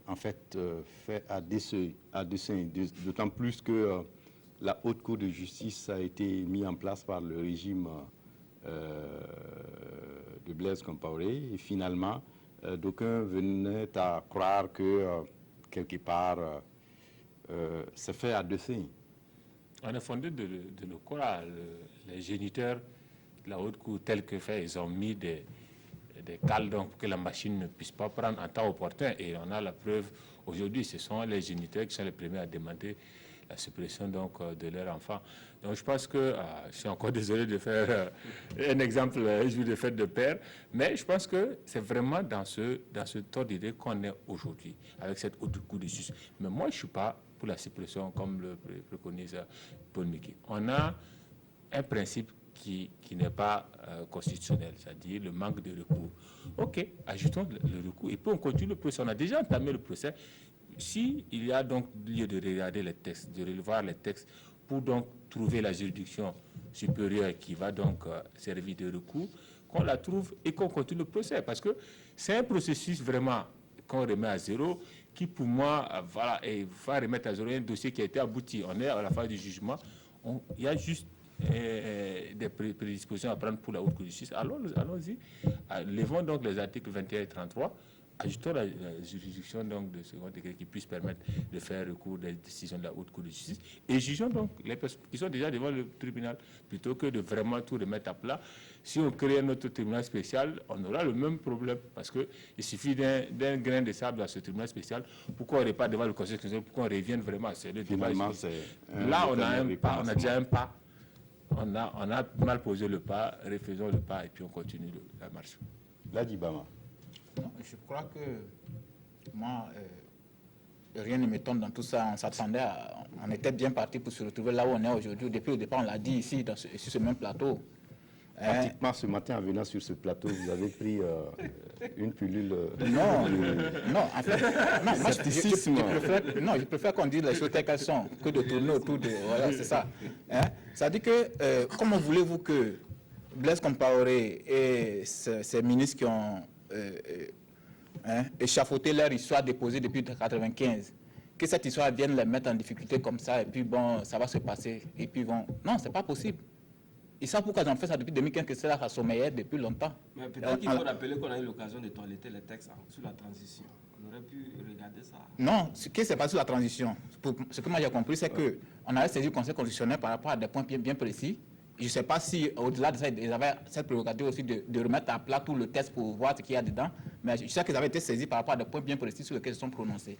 en fait fait à dessein, d'autant plus que la Haute Cour de justice a été mise en place par le régime de Blaise Compaoré, et finalement, d'aucuns venaient à croire que quelque part, c'est fait à dessein. On est fondé de le croire. Les géniteurs de la Haute Cour, tels que fait, ils ont mis des cales donc, pour que la machine ne puisse pas prendre en temps opportun. Et on a la preuve aujourd'hui, ce sont les géniteurs qui sont les premiers à demander la suppression donc, de leur enfant. Donc je pense que, je suis encore désolé de faire un exemple de fait de père, mais je pense que c'est vraiment dans ce tort d'idée qu'on est aujourd'hui, avec cette Haute Cour de justice. Mais moi, je ne suis pas pour la suppression comme le préconise Paul Mickey. On a un principe qui n'est pas constitutionnel, c'est-à-dire le manque de recours. OK, ajoutons le recours et puis on continue le procès. On a déjà entamé le procès. S'il y a donc lieu de regarder les textes, de revoir les textes pour donc trouver la juridiction supérieure qui va donc servir de recours, qu'on la trouve et qu'on continue le procès. Parce que c'est un processus vraiment qu'on remet à zéro, qui pour moi, voilà, et va remettre à zéro un dossier qui a été abouti. On est à la phase du jugement. Il y a juste des prédispositions à prendre pour la Haute Cour de justice. Allons-y. Levons donc les articles 21 et 33. Ajoutons la juridiction donc, de second degré qui puisse permettre de faire recours des décisions de la Haute Cour de justice. Et jugeons donc les personnes qui sont déjà devant le tribunal, plutôt que de vraiment tout remettre à plat. Si on crée un autre tribunal spécial, on aura le même problème, parce qu'il suffit d'un grain de sable dans ce tribunal spécial pour qu'on ne pas devant le Conseil constitutionnel, pour qu'on revienne vraiment à ce débat. Là, on a déjà un pas. On a mal posé le pas, refaisons le pas et puis on continue la marche. Ladji-Bama. Non, je crois que moi, rien ne m'étonne dans tout ça. On s'attendait on était bien parti pour se retrouver là où on est aujourd'hui. Depuis le départ, on l'a dit ici, sur ce même plateau. Pratiquement ce matin, en venant sur ce plateau, vous avez pris une pilule. Non, en fait, non, moi, je préfère qu'on dise les choses telles qu'elles sont, que de tourner autour de. Voilà, c'est ça. Ça dit que, comment voulez-vous que Blaise Compaoré et ces ministres qui ont échafaudé leur histoire déposée depuis 1995, que cette histoire vienne les mettre en difficulté comme ça, et puis bon, ça va se passer, et puis bon. Non, c'est pas possible. Ils savent pourquoi ils ont fait ça depuis 2015, que cela a sommeillé depuis longtemps. Mais peut-être qu'il faut rappeler qu'on a eu l'occasion de toiletter les textes sur la transition. On aurait pu regarder ça. Non, ce qui s'est passé sur la transition, ce que moi j'ai compris, c'est qu'on avait saisi le Conseil constitutionnel par rapport à des points bien précis. Je ne sais pas si, au-delà de ça, ils avaient cette prérogative aussi de remettre à plat tout le texte pour voir ce qu'il y a dedans. Mais je sais qu'ils avaient été saisis par rapport à des points bien précis sur lesquels ils sont prononcés.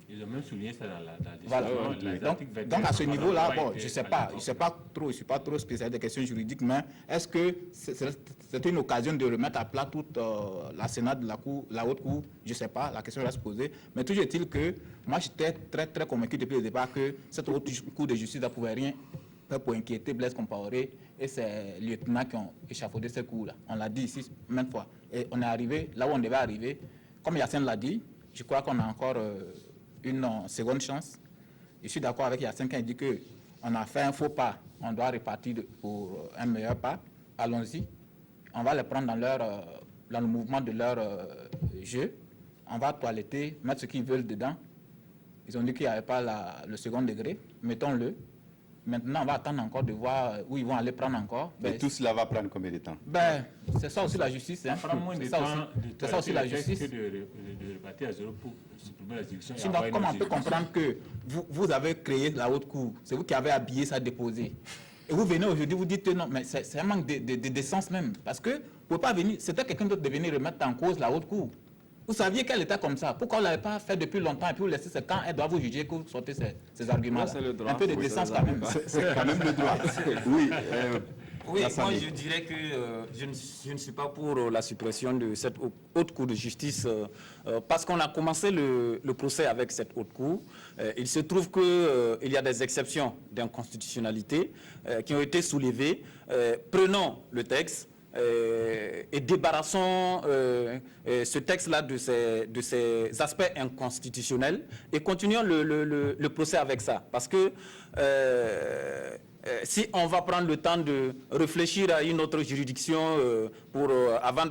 Ils ont même souligné ça dans la voilà. Donc à ce niveau-là, bon, je ne sais pas trop, je ne suis pas trop spécialiste des questions juridiques, mais est-ce que c'est une occasion de remettre à plat toute la Sénat de la Haute Cour? Je ne sais pas, la question va se poser. Mais toujours est-il que moi j'étais très convaincu depuis le départ que cette Haute Cour de justice ne pouvait rien faire pour inquiéter Blaise Compaoré et ses lieutenants qui ont échafaudé ce coup-là. On l'a dit ici maintes fois. Et on est arrivé là où on devait arriver. Comme Yacine l'a dit, je crois qu'on a encore une seconde chance. Je suis d'accord avec Yacine quand il dit qu'on a fait un faux pas. On doit repartir pour un meilleur pas. Allons-y. On va les prendre dans le mouvement de leur jeu. On va toiletter, mettre ce qu'ils veulent dedans. Ils ont dit qu'il n'y avait pas le second degré. Mettons-le. Maintenant, on va attendre encore de voir où ils vont aller prendre encore. Et tout cela va prendre combien de temps? C'est ça aussi la justice. Hein. Ça prend moins de temps c'est ça aussi la justice. Que de repartir à zéro pour supprimer la discussion. Sinon, comment on peut comprendre que vous avez créé la Haute Cour? C'est vous qui avez habillé ça, déposé. Et vous venez aujourd'hui, vous dites non, mais c'est un manque de décence même. Parce que vous ne pouvez pas venir, c'était quelqu'un d'autre de venir remettre en cause la Haute Cour. Vous saviez qu'elle était comme ça. Pourquoi on ne l'avait pas fait depuis longtemps et puis vous laissez ce quand elle doit vous juger que vous sortez ces arguments-là? Un peu de décence quand même. C'est quand même le droit. Oui. Oui, moi je dirais que je ne suis pas pour la suppression de cette haute cour de justice parce qu'on a commencé le procès avec cette haute cour. Il se trouve qu'il y a des exceptions d'inconstitutionnalité qui ont été soulevées. Prenons le texte. et débarrassons ce texte-là de ses aspects inconstitutionnels et continuons le procès avec ça. Parce que si on va prendre le temps de réfléchir à une autre juridiction avant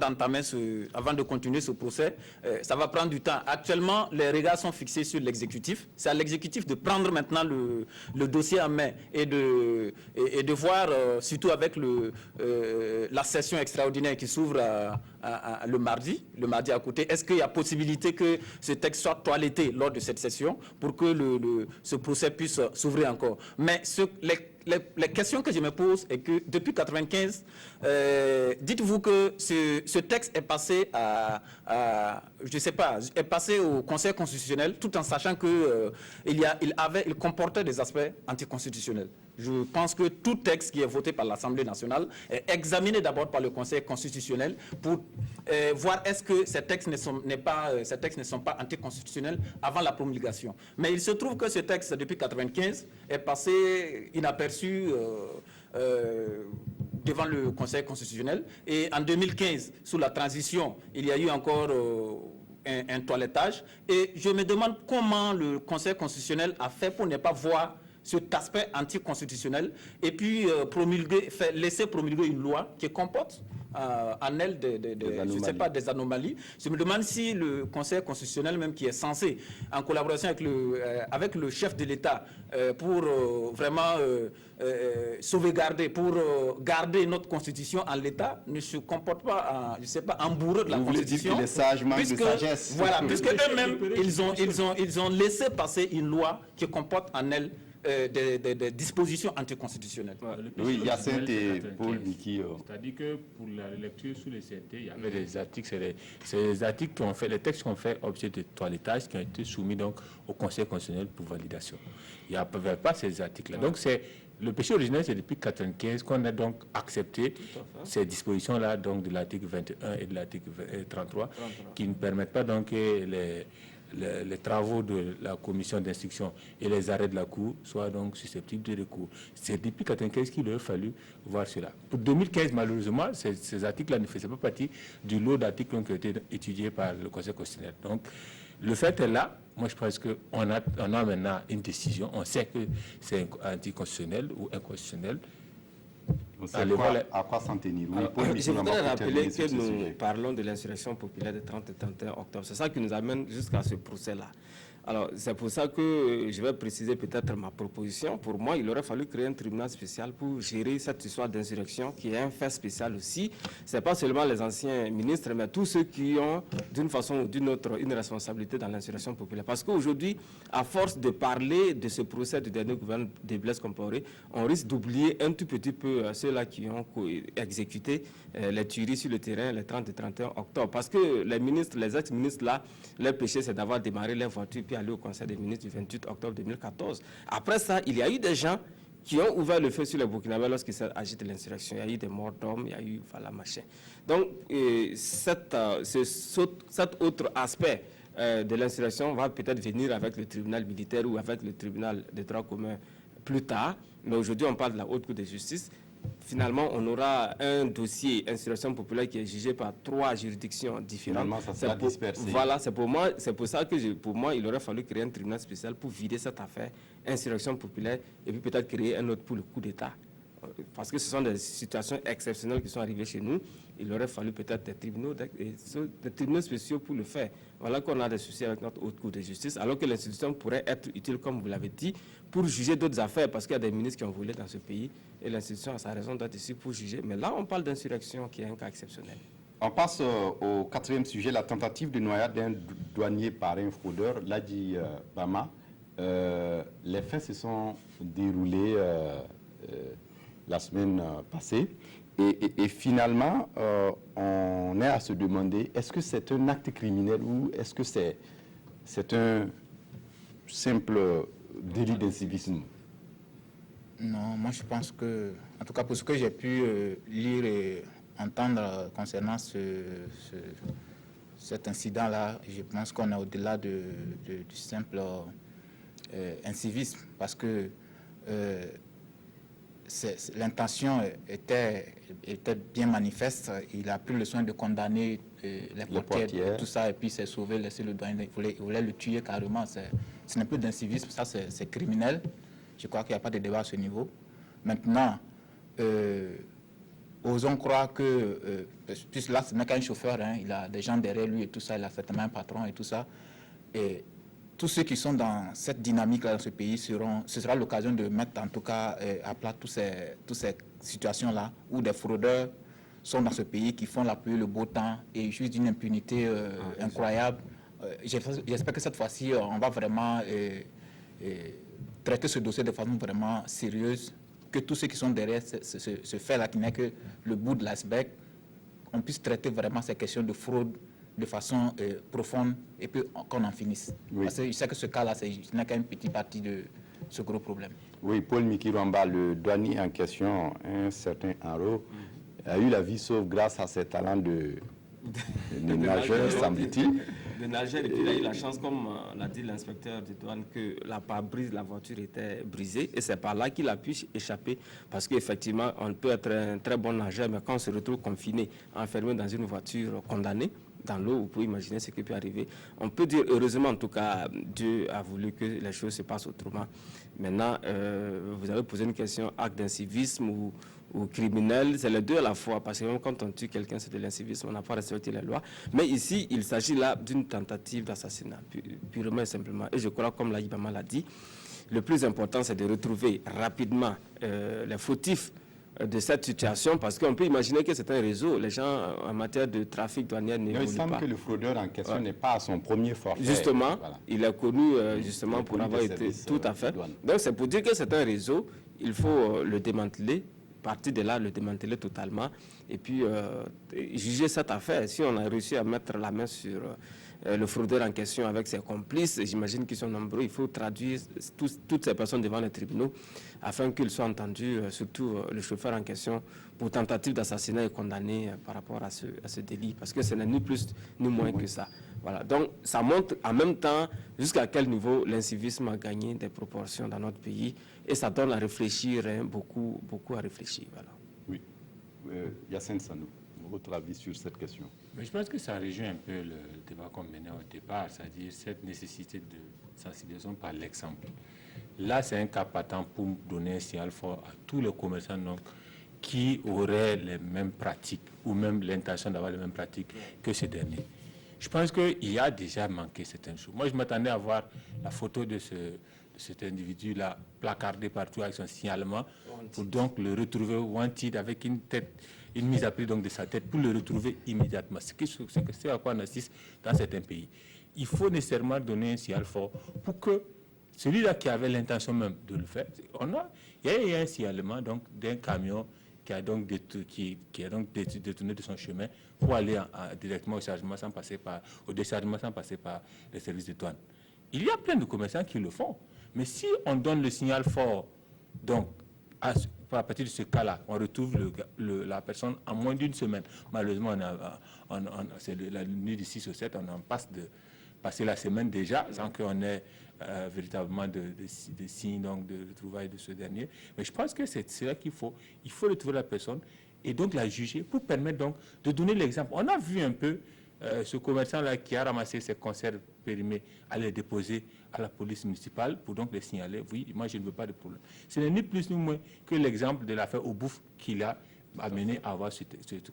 de continuer ce procès, ça va prendre du temps. Actuellement, les regards sont fixés sur l'exécutif. C'est à l'exécutif de prendre maintenant le dossier en main et de voir, surtout avec la session extraordinaire qui s'ouvre le mardi à côté, est-ce qu'il y a possibilité que ce texte soit toiletté lors de cette session pour que ce procès puisse s'ouvrir encore. Mais les questions que je me pose est que depuis 1995, dites-vous que ce texte est passé est passé au Conseil constitutionnel tout en sachant que il comportait des aspects anticonstitutionnels. Je pense que tout texte qui est voté par l'Assemblée nationale est examiné d'abord par le Conseil constitutionnel pour voir est-ce que ces textes ne sont pas anticonstitutionnels avant la promulgation. Mais il se trouve que ce texte, depuis 1995, est passé inaperçu devant le Conseil constitutionnel. Et en 2015, sous la transition, il y a eu encore un toilettage. Et je me demande comment le Conseil constitutionnel a fait pour ne pas voir cet aspect anticonstitutionnel et puis laisser promulguer une loi qui comporte en elle des anomalies. Je me demande si le Conseil constitutionnel même qui est censé, en collaboration avec le chef de l'État, pour vraiment sauvegarder, pour garder notre Constitution en l'État, ne se comporte pas, en bourreau de la Constitution. Vous voulez dire que les sages manquent de sagesse. Voilà, puisque eux-mêmes, ils ont laissé passer une loi qui comporte en elle des dispositions anticonstitutionnelles. Oui, Yacinthe et Paul Miki. C'est-à-dire que pour la lecture sous les CNT, il y avait des articles, c'est les articles qui ont fait, les textes qui ont fait objet de toilettage qui ont été soumis donc au Conseil constitutionnel pour validation. Il n'y avait pas ces articles-là. Donc le péché originel, c'est depuis 1995 qu'on a donc accepté ces dispositions-là donc de l'article 21 et de l'article 33 qui ne permettent pas donc que les travaux de la commission d'instruction et les arrêts de la Cour soient donc susceptibles de recours. C'est depuis 1995 qu'il aurait fallu voir cela. Pour 2015, malheureusement, ces articles-là ne faisaient pas partie du lot d'articles qui ont été étudiés par le Conseil constitutionnel. Donc, le fait est là. Moi, je pense qu'on a maintenant une décision. On sait que c'est anticonstitutionnel ou inconstitutionnel. À quoi s'en tenir? Je voudrais rappeler que nous parlons de l'insurrection populaire de 30 et 31 octobre. C'est ça qui nous amène jusqu'à ce procès-là. Alors, c'est pour ça que je vais préciser peut-être ma proposition. Pour moi, il aurait fallu créer un tribunal spécial pour gérer cette histoire d'insurrection, qui est un fait spécial aussi. Ce n'est pas seulement les anciens ministres, mais tous ceux qui ont, d'une façon ou d'une autre, une responsabilité dans l'insurrection populaire. Parce qu'aujourd'hui, à force de parler de ce procès du dernier gouvernement de Blaise Compaoré, on risque d'oublier un tout petit peu ceux-là qui ont exécuté les tueries sur le terrain les 30 et 31 octobre. Parce que les ministres, les ex-ministres, là, leur péché, c'est d'avoir démarré leur voiture puis aller au Conseil des ministres du 28 octobre 2014. Après ça, il y a eu des gens qui ont ouvert le feu sur les Burkinabés lorsqu'il s'agit de l'insurrection. Il y a eu des morts d'hommes, il y a eu, voilà, machin. Donc, cet autre aspect de l'insurrection va peut-être venir avec le tribunal militaire ou avec le tribunal des droits communs plus tard. Mais aujourd'hui, on parle de la Haute Cour de justice. Finalement, on aura un dossier insurrection populaire qui est jugé par 3 juridictions différentes. Finalement, ça sera dispersé. Voilà, c'est pour ça que pour moi, il aurait fallu créer un tribunal spécial pour vider cette affaire insurrection populaire et puis peut-être créer un autre pour le coup d'État. Parce que ce sont des situations exceptionnelles qui sont arrivées chez nous. Il aurait fallu peut-être des tribunaux spéciaux pour le faire. Voilà qu'on a des soucis avec notre haute cour de justice, alors que l'institution pourrait être utile, comme vous l'avez dit, pour juger d'autres affaires, parce qu'il y a des ministres qui ont volé dans ce pays, et l'institution a sa raison d'être ici pour juger. Mais là, on parle d'insurrection qui est un cas exceptionnel. On passe au 4e sujet, la tentative de noyade d'un douanier par un fraudeur. L'a dit Bama. Les faits se sont déroulés la semaine passée. Et finalement, on est à se demander, est-ce que c'est un acte criminel ou est-ce que c'est un simple délit d'incivisme? Non, moi je pense que, en tout cas pour ce que j'ai pu lire et entendre concernant cet incident-là, je pense qu'on est au-delà du simple incivisme, parce que l'intention était bien manifeste. Il a pris le soin de condamner les portières et tout ça, et puis s'est sauvé, laissé le douanier. Il voulait le tuer carrément. Ce n'est plus d'incivisme, ça c'est criminel. Je crois qu'il n'y a pas de débat à ce niveau. Maintenant, osons croire que, puisque là, ce n'est qu'un chauffeur, hein, il a des gens derrière lui et tout ça, il a certainement un patron et tout ça. Et tous ceux qui sont dans cette dynamique-là dans ce pays, ce sera l'occasion de mettre en tout cas à plat toutes ces situations-là où des fraudeurs sont dans ce pays, qui font la pluie, le beau temps et juste d'une impunité incroyable. J'espère que cette fois-ci, on va vraiment traiter ce dossier de façon vraiment sérieuse, que tous ceux qui sont derrière ce fait-là, qui n'est que le bout de l'iceberg, on puisse traiter vraiment ces questions de fraude de façon profonde et puis qu'on en finisse. Oui. Parce que je sais que ce cas-là, ce n'est qu'une petite partie de ce gros problème. Oui, Paul Mikirwamba, le douanier en question, un certain Henro, a eu la vie sauve grâce à ses talents de nageur, semble-t-il. De nageur, et puis il a eu la chance, comme l'a dit l'inspecteur de douane, que la pare-brise de la voiture était brisée, et c'est par là qu'il a pu échapper, parce qu'effectivement, on peut être un très bon nageur, mais quand on se retrouve confiné, enfermé dans une voiture condamnée, dans l'eau, vous pouvez imaginer ce qui peut arriver. On peut dire, heureusement, en tout cas, Dieu a voulu que les choses se passent autrement. Maintenant, vous avez posé une question, acte d'incivisme ou criminel, c'est les deux à la fois, parce que même quand on tue quelqu'un, c'est de l'incivisme, on n'a pas respecté les lois. Mais ici, il s'agit là d'une tentative d'assassinat, purement et simplement. Et je crois, comme l'Aïbama l'a dit, le plus important, c'est de retrouver rapidement les fautifs de cette situation, parce qu'on peut imaginer que c'est un réseau. Les gens, en matière de trafic douanier, n'évoluent pas. Il semble que le fraudeur en question n'est pas à son premier forfait. Justement, voilà. Il est connu justement pour avoir été... Tout à fait. Donc c'est pour dire que c'est un réseau, il faut le démanteler, partir de là, le démanteler totalement, et puis juger cette affaire. Si on a réussi à mettre la main sur le fraudeur en question avec ses complices, j'imagine qu'ils sont nombreux, il faut traduire toutes ces personnes devant les tribunaux afin qu'ils soient entendus, surtout le chauffeur en question, pour tentative d'assassinat et condamné par rapport à ce délit, parce que ce n'est ni plus ni moins que ça. Voilà. Donc ça montre en même temps jusqu'à quel niveau l'incivisme a gagné des proportions dans notre pays, et ça donne à réfléchir, hein, beaucoup à réfléchir. Voilà. Oui. Yacine Sanou, votre avis sur cette question? Mais je pense que ça rejoint un peu le débat qu'on menait au départ, c'est-à-dire cette nécessité de sensibilisation par l'exemple. Là, c'est un cas patent pour donner un signal fort à tous les commerçants donc, qui auraient les mêmes pratiques ou même l'intention d'avoir les mêmes pratiques que ces derniers. Je pense qu'il y a déjà manqué certaines choses. Moi, je m'attendais à voir la photo de cet individu-là placardé partout avec son signalement pour donc le retrouver wanted avec une mise à prix donc de sa tête pour le retrouver immédiatement. C'est à quoi on assiste dans certains pays. Il faut nécessairement donner un signal fort pour que celui-là qui avait l'intention même de le faire, il y a un signalement donc d'un camion qui a donc détourné de son chemin pour aller directement au déchargement sans passer par les services de douane. Il y a plein de commerçants qui le font. Mais si on donne le signal fort, donc à partir de ce cas-là, on retrouve la personne en moins d'une semaine. Malheureusement, c'est la nuit du 6 au 7, on en passe de passer la semaine déjà, sans qu'on ait véritablement de signes donc, de trouvailles de ce dernier. Mais je pense que c'est là qu'il faut. Il faut retrouver la personne et donc la juger pour permettre donc de donner l'exemple. On a vu un peu ce commerçant-là qui a ramassé ses conserves périmées à les déposer à la police municipale pour donc les signaler. Oui, moi je ne veux pas de problème. Ce n'est ni plus ni moins que l'exemple de l'affaire Obouf qu'il a amené à avoir ce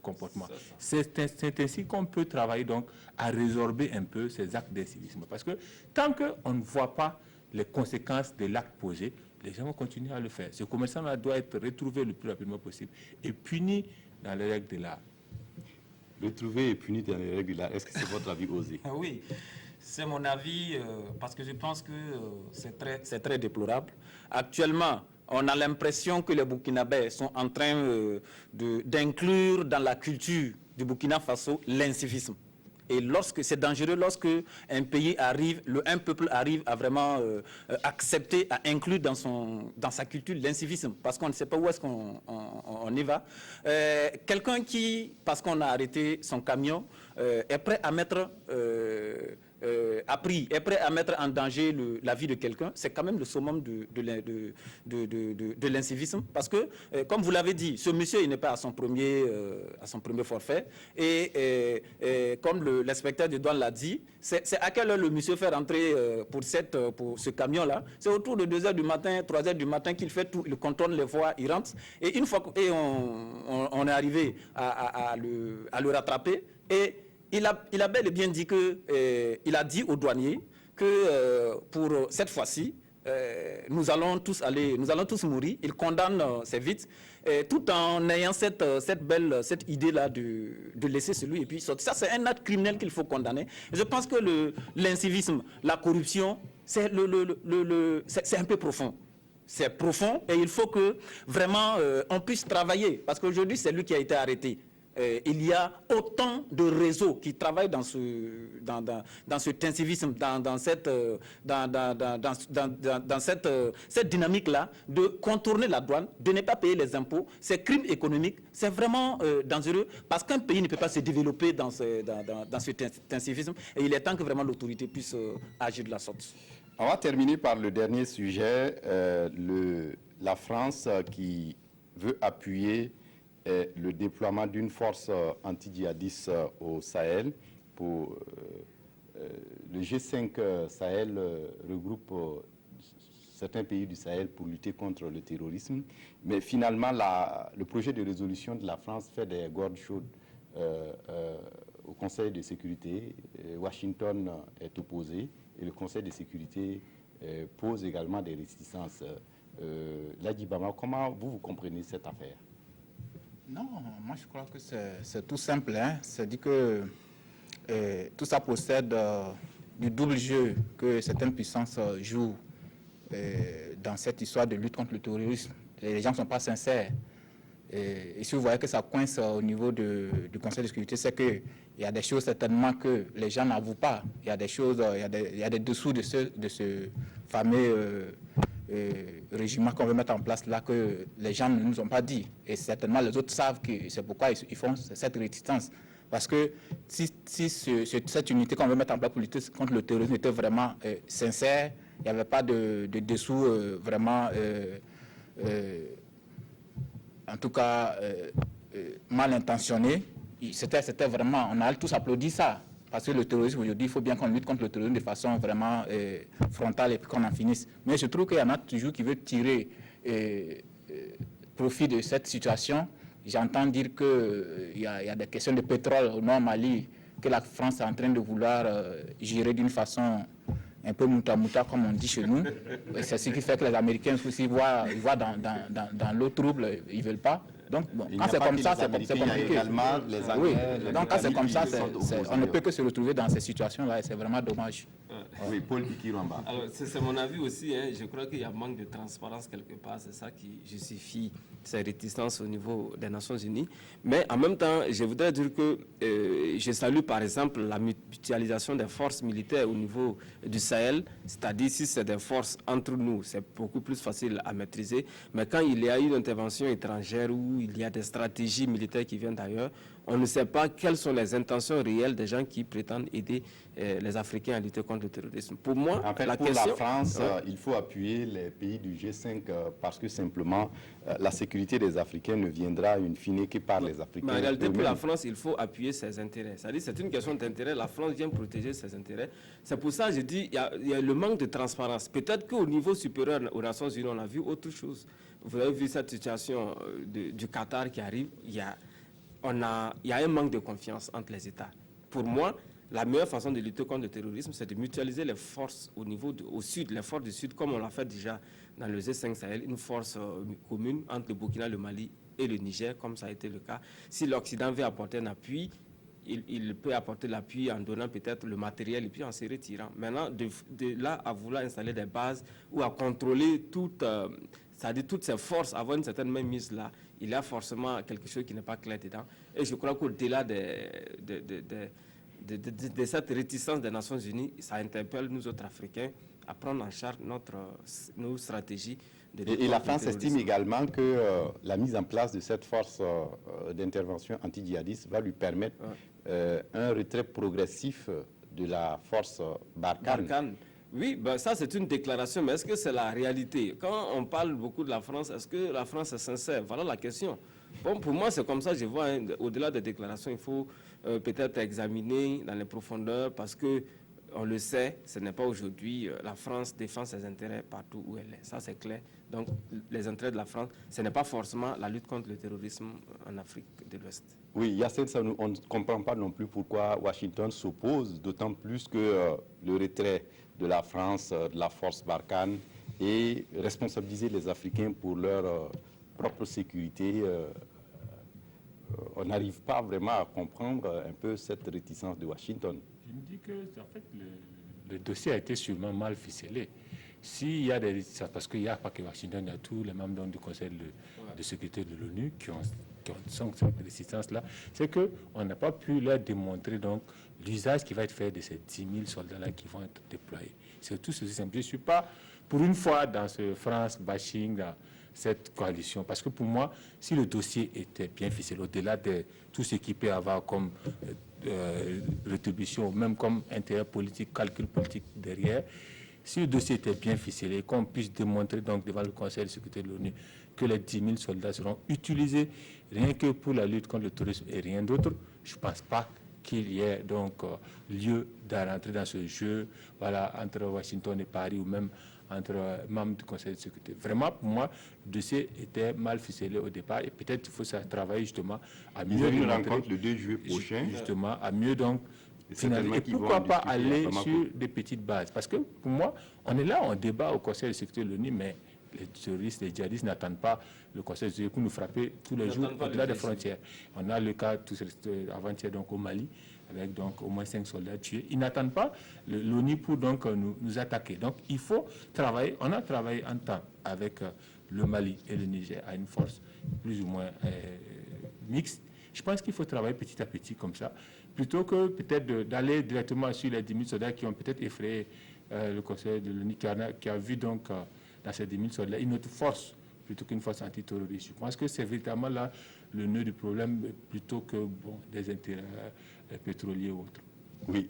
comportement. C'est ainsi qu'on peut travailler donc à résorber un peu ces actes d'incivisme. Parce que tant qu'on ne voit pas les conséquences de l'acte posé, les gens vont continuer à le faire. Ce commerçant-là doit être retrouvé le plus rapidement possible et puni dans les règles de l'art. Retrouvé et puni dans les règles de l'art, est-ce que c'est votre avis osé? Oui, c'est mon avis parce que je pense que c'est très déplorable. Actuellement, on a l'impression que les Burkinabés sont en train d'inclure dans la culture du Burkina Faso l'incivisme. Et c'est dangereux lorsque un pays arrive, un peuple arrive à vraiment accepter, à inclure dans sa culture l'incivisme, parce qu'on ne sait pas où est-ce qu'on y va. Quelqu'un qui, parce qu'on a arrêté son camion, est prêt à mettre est prêt à mettre en danger la vie de quelqu'un, c'est quand même le summum de l'incivisme. Parce que, comme vous l'avez dit, ce monsieur, il n'est pas à son premier forfait. Et comme l'inspecteur de douane l'a dit, c'est à quelle heure le monsieur fait rentrer pour ce camion-là? C'est autour de 2h du matin, 3h du matin qu'il fait tout, il contourne les voies, il rentre. Et une fois on est arrivé à le rattraper, et il a bel et bien dit il a dit aux douaniers que pour cette fois-ci, nous allons tous mourir. Il condamne ces vites, tout en ayant cette idée-là de laisser celui et puis sortir. Ça, c'est un acte criminel qu'il faut condamner. Je pense que l'incivisme, la corruption, c'est un peu profond. C'est profond et il faut que vraiment on puisse travailler. Parce qu'aujourd'hui, c'est lui qui a été arrêté. Il y a autant de réseaux qui travaillent dans cet incivisme, dans cette dynamique-là de contourner la douane, de ne pas payer les impôts. C'est crime économique, c'est vraiment dangereux parce qu'un pays ne peut pas se développer dans cet incivisme et il est temps que vraiment l'autorité puisse agir de la sorte. On va terminer par le dernier sujet, la France qui veut appuyer le déploiement d'une force anti-djihadiste au Sahel. Le G5 Sahel regroupe certains pays du Sahel pour lutter contre le terrorisme. Mais finalement, le projet de résolution de la France fait des gordes chaudes au Conseil de sécurité. Washington est opposé et le Conseil de sécurité pose également des réticences. Ladi Bama, comment vous comprenez cette affaire? Non, moi je crois que c'est tout simple. Hein. C'est-à-dire que tout ça procède du double jeu que certaines puissances jouent dans cette histoire de lutte contre le terrorisme. Les gens ne sont pas sincères. Et si vous voyez que ça coince au niveau du Conseil de sécurité, c'est qu'il y a des choses certainement que les gens n'avouent pas. Il y a des choses, il y a des dessous de ce fameux régime qu'on veut mettre en place là que les gens ne nous ont pas dit. Et certainement les autres savent que c'est pourquoi ils font cette réticence. Parce que si cette unité qu'on veut mettre en place pour lutter contre le terrorisme était vraiment sincère, il n'y avait pas de dessous vraiment, en tout cas, mal intentionné. C'était vraiment, on a tous applaudi ça. Parce que le terrorisme, aujourd'hui, il faut bien qu'on lutte contre le terrorisme de façon vraiment frontale et puis qu'on en finisse. Mais je trouve qu'il y en a toujours qui veulent tirer profit de cette situation. J'entends dire qu'il y a des questions de pétrole au nord Mali que la France est en train de vouloir gérer d'une façon un peu mouta-mouta, comme on dit chez nous. C'est ce qui fait que les Américains aussi voient dans l'eau trouble, ils ne veulent pas. Donc, bon, quand c'est comme ça, c'est compliqué. Oui. Donc, quand c'est comme ça, on ne peut que se retrouver dans ces situations-là et c'est vraiment dommage. Oui, Paul Pikiramba. Alors, c'est mon avis aussi. Hein. Je crois qu'il y a manque de transparence quelque part. C'est ça qui justifie ces réticences au niveau des Nations Unies. Mais en même temps, je voudrais dire que je salue par exemple la mutualisation des forces militaires au niveau du Sahel. C'est-à-dire si c'est des forces entre nous, c'est beaucoup plus facile à maîtriser. Mais quand il y a une intervention étrangère où il y a des stratégies militaires qui viennent d'ailleurs, on ne sait pas quelles sont les intentions réelles des gens qui prétendent aider les Africains à lutter contre le terrorisme. Pour moi, en fait, la pour question... la France, il faut appuyer les pays du G5 parce que simplement la sécurité des Africains ne viendra in fine que par les Africains. Mais en réalité, pour la France, il faut appuyer ses intérêts. C'est-à-dire, c'est une question d'intérêt. La France vient protéger ses intérêts. C'est pour ça que je dis il y a le manque de transparence. Peut-être qu'au niveau supérieur aux Nations Unies, on a vu autre chose. Vous avez vu cette situation du Qatar qui arrive. Il y a un manque de confiance entre les États. Pour moi, la meilleure façon de lutter contre le terrorisme, c'est de mutualiser les forces au sud, les forces du sud, comme on l'a fait déjà dans le G5 Sahel, une force commune entre le Burkina, le Mali et le Niger, comme ça a été le cas. Si l'Occident veut apporter un appui, il peut apporter l'appui en donnant peut-être le matériel et puis en se retirant. Maintenant, de là à vouloir installer des bases ou à contrôler c'est-à-dire toutes ces forces, avoir une certaine mainmise là, il y a forcément quelque chose qui n'est pas clair dedans. Et je crois qu'au-delà de cette réticence des Nations Unies, ça interpelle nous autres Africains à prendre en charge nos stratégies. Et la France estime également que la mise en place de cette force d'intervention anti-djihadiste va lui permettre un retrait progressif de la force Barkhane. Barkhane. Oui, ben ça c'est une déclaration, mais est-ce que c'est la réalité? Quand on parle beaucoup de la France, est-ce que la France est sincère? Voilà la question. Bon, pour moi, c'est comme ça, je vois, hein, au-delà des déclarations, il faut peut-être examiner dans les profondeurs, parce que on le sait, ce n'est pas aujourd'hui, la France défend ses intérêts partout où elle est. Ça, c'est clair. Donc, les intérêts de la France, ce n'est pas forcément la lutte contre le terrorisme en Afrique de l'Ouest. Oui, Yacine, on ne comprend pas non plus pourquoi Washington s'oppose, d'autant plus que le retrait de la France, de la force Barkhane, et responsabiliser les Africains pour leur propre sécurité. On n'arrive pas vraiment à comprendre un peu cette réticence de Washington. Je me dis que, en fait, le dossier a été sûrement mal ficelé. S'il y a des réticences, parce qu'il n'y a pas que Washington, il y a tous les membres du Conseil de sécurité de l'ONU qui ont cette résistance-là, c'est qu'on n'a pas pu leur démontrer donc l'usage qui va être fait de ces 10 000 soldats-là qui vont être déployés. C'est tout ceci simple. Je ne suis pas, pour une fois, dans ce France bashing, dans cette coalition, parce que pour moi, si le dossier était bien ficelé, au-delà de tout ce qu'il peut avoir comme rétribution, même comme intérêt politique, calcul politique derrière, si le dossier était bien ficelé, qu'on puisse démontrer donc devant le Conseil de sécurité de l'ONU que les 10 000 soldats seront utilisés rien que pour la lutte contre le terrorisme et rien d'autre, je ne pense pas qu'il y ait donc lieu de rentrer dans ce jeu, voilà, entre Washington et Paris, ou même entre membres du Conseil de sécurité. Vraiment, pour moi, le dossier était mal ficelé au départ, et peut-être qu'il faut travailler justement à mieux une rencontre le 2 juillet prochain. Justement, à mieux donc finaliser. Et pourquoi pas aller sur des petites bases? Parce que pour moi, on est là, on débat au Conseil de sécurité de l'ONU, mais les terroristes, les djihadistes n'attendent pas le Conseil de sécurité pour nous frapper tous les jours au-delà des frontières. On a le cas avant-hier donc au Mali, avec donc au moins 5 soldats tués. Ils n'attendent pas l'ONU pour donc nous attaquer. Donc il faut travailler. On a travaillé en temps avec le Mali et le Niger à une force plus ou moins mixte. Je pense qu'il faut travailler petit à petit comme ça, plutôt que peut-être d'aller directement sur les 10 000 soldats qui ont peut-être effrayé le Conseil de l'ONU, qui a vu donc dans ces 10 000 soldats une autre force plutôt qu'une force antiterroriste. Je pense que c'est véritablement là le nœud du problème, plutôt que des intérêts pétroliers ou autres. Oui,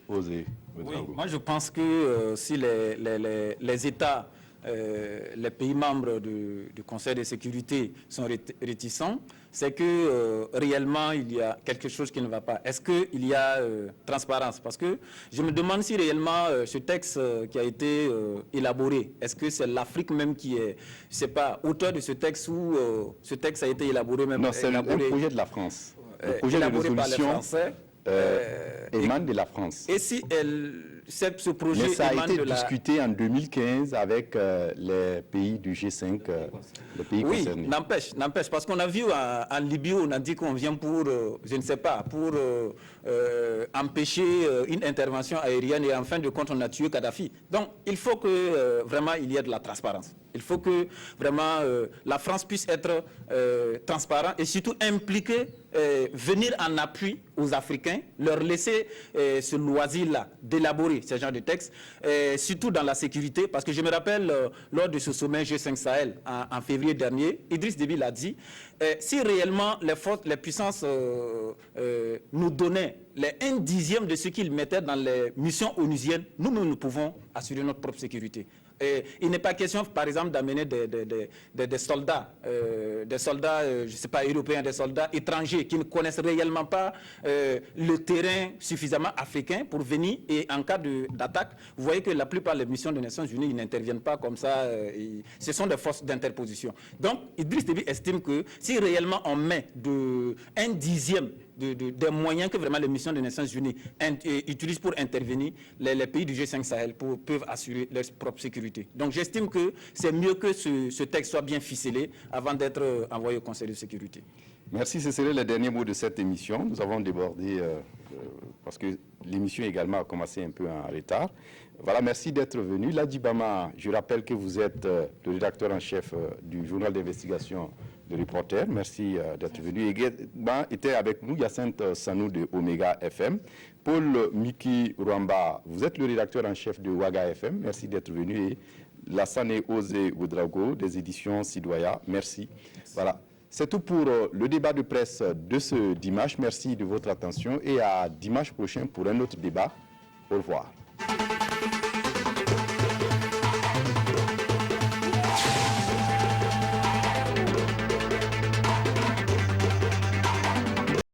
osez. Oui, moi je pense que si les États, les pays membres du Conseil de sécurité sont réticents, c'est que réellement il y a quelque chose qui ne va pas. Est-ce qu'il y a transparence? Parce que je me demande si réellement ce texte qui a été élaboré, est-ce que c'est l'Afrique même qui est, je sais pas, auteur de ce texte, ou ce texte a été élaboré même? Non, c'est un projet de la France. Le projet de résolution émane de la France. Et si ce projet mais ça a émane été de la... discuté en 2015 avec les pays du G5, les pays concernés. N'empêche, parce qu'on a vu en Libye, on a dit qu'on vient pour, je ne sais pas, pour empêcher une intervention aérienne, et en fin de compte, on a tué Kadhafi. Donc, il faut que vraiment il y ait de la transparence. Il faut que vraiment la France puisse être transparente et surtout impliquée, venir en appui aux Africains, leur laisser ce loisir-là d'élaborer ce genre de texte, surtout dans la sécurité, parce que je me rappelle lors de ce sommet G5 Sahel en février dernier, Idriss Déby l'a dit, si réellement les puissances nous donnaient les 1/10 de ce qu'ils mettaient dans les missions onusiennes, nous pouvons assurer notre propre sécurité. Et il n'est pas question, par exemple, d'amener des soldats, je ne sais pas, européens, des soldats étrangers qui ne connaissent réellement pas le terrain suffisamment africain pour venir, et en cas d'attaque, vous voyez que la plupart des missions des Nations Unies, ils n'interviennent pas comme ça, ce sont des forces d'interposition. Donc, Idriss Déby estime que si réellement on met 1/10 des moyens que vraiment les missions des Nations Unies utilisent pour intervenir, les pays du G5 Sahel peuvent assurer leur propre sécurité. Donc j'estime que c'est mieux que ce texte soit bien ficelé avant d'être envoyé au Conseil de sécurité. Merci, ce serait le dernier mot de cette émission. Nous avons débordé parce que l'émission également a commencé un peu en retard. Voilà, merci d'être venu. Ladi Bama, je rappelle que vous êtes le rédacteur en chef du journal d'investigation de Reporter. Merci d'être venu. Également était avec nous Hyacinthe Sanou de Omega FM. Paul Miki Rwamba, vous êtes le rédacteur en chef de Ouaga FM. Merci d'être venu. Et Lassane Ose Oudrago des éditions Sidoya. Merci. Voilà. C'est tout pour le débat de presse de ce dimanche. Merci de votre attention et à dimanche prochain pour un autre débat. Au revoir.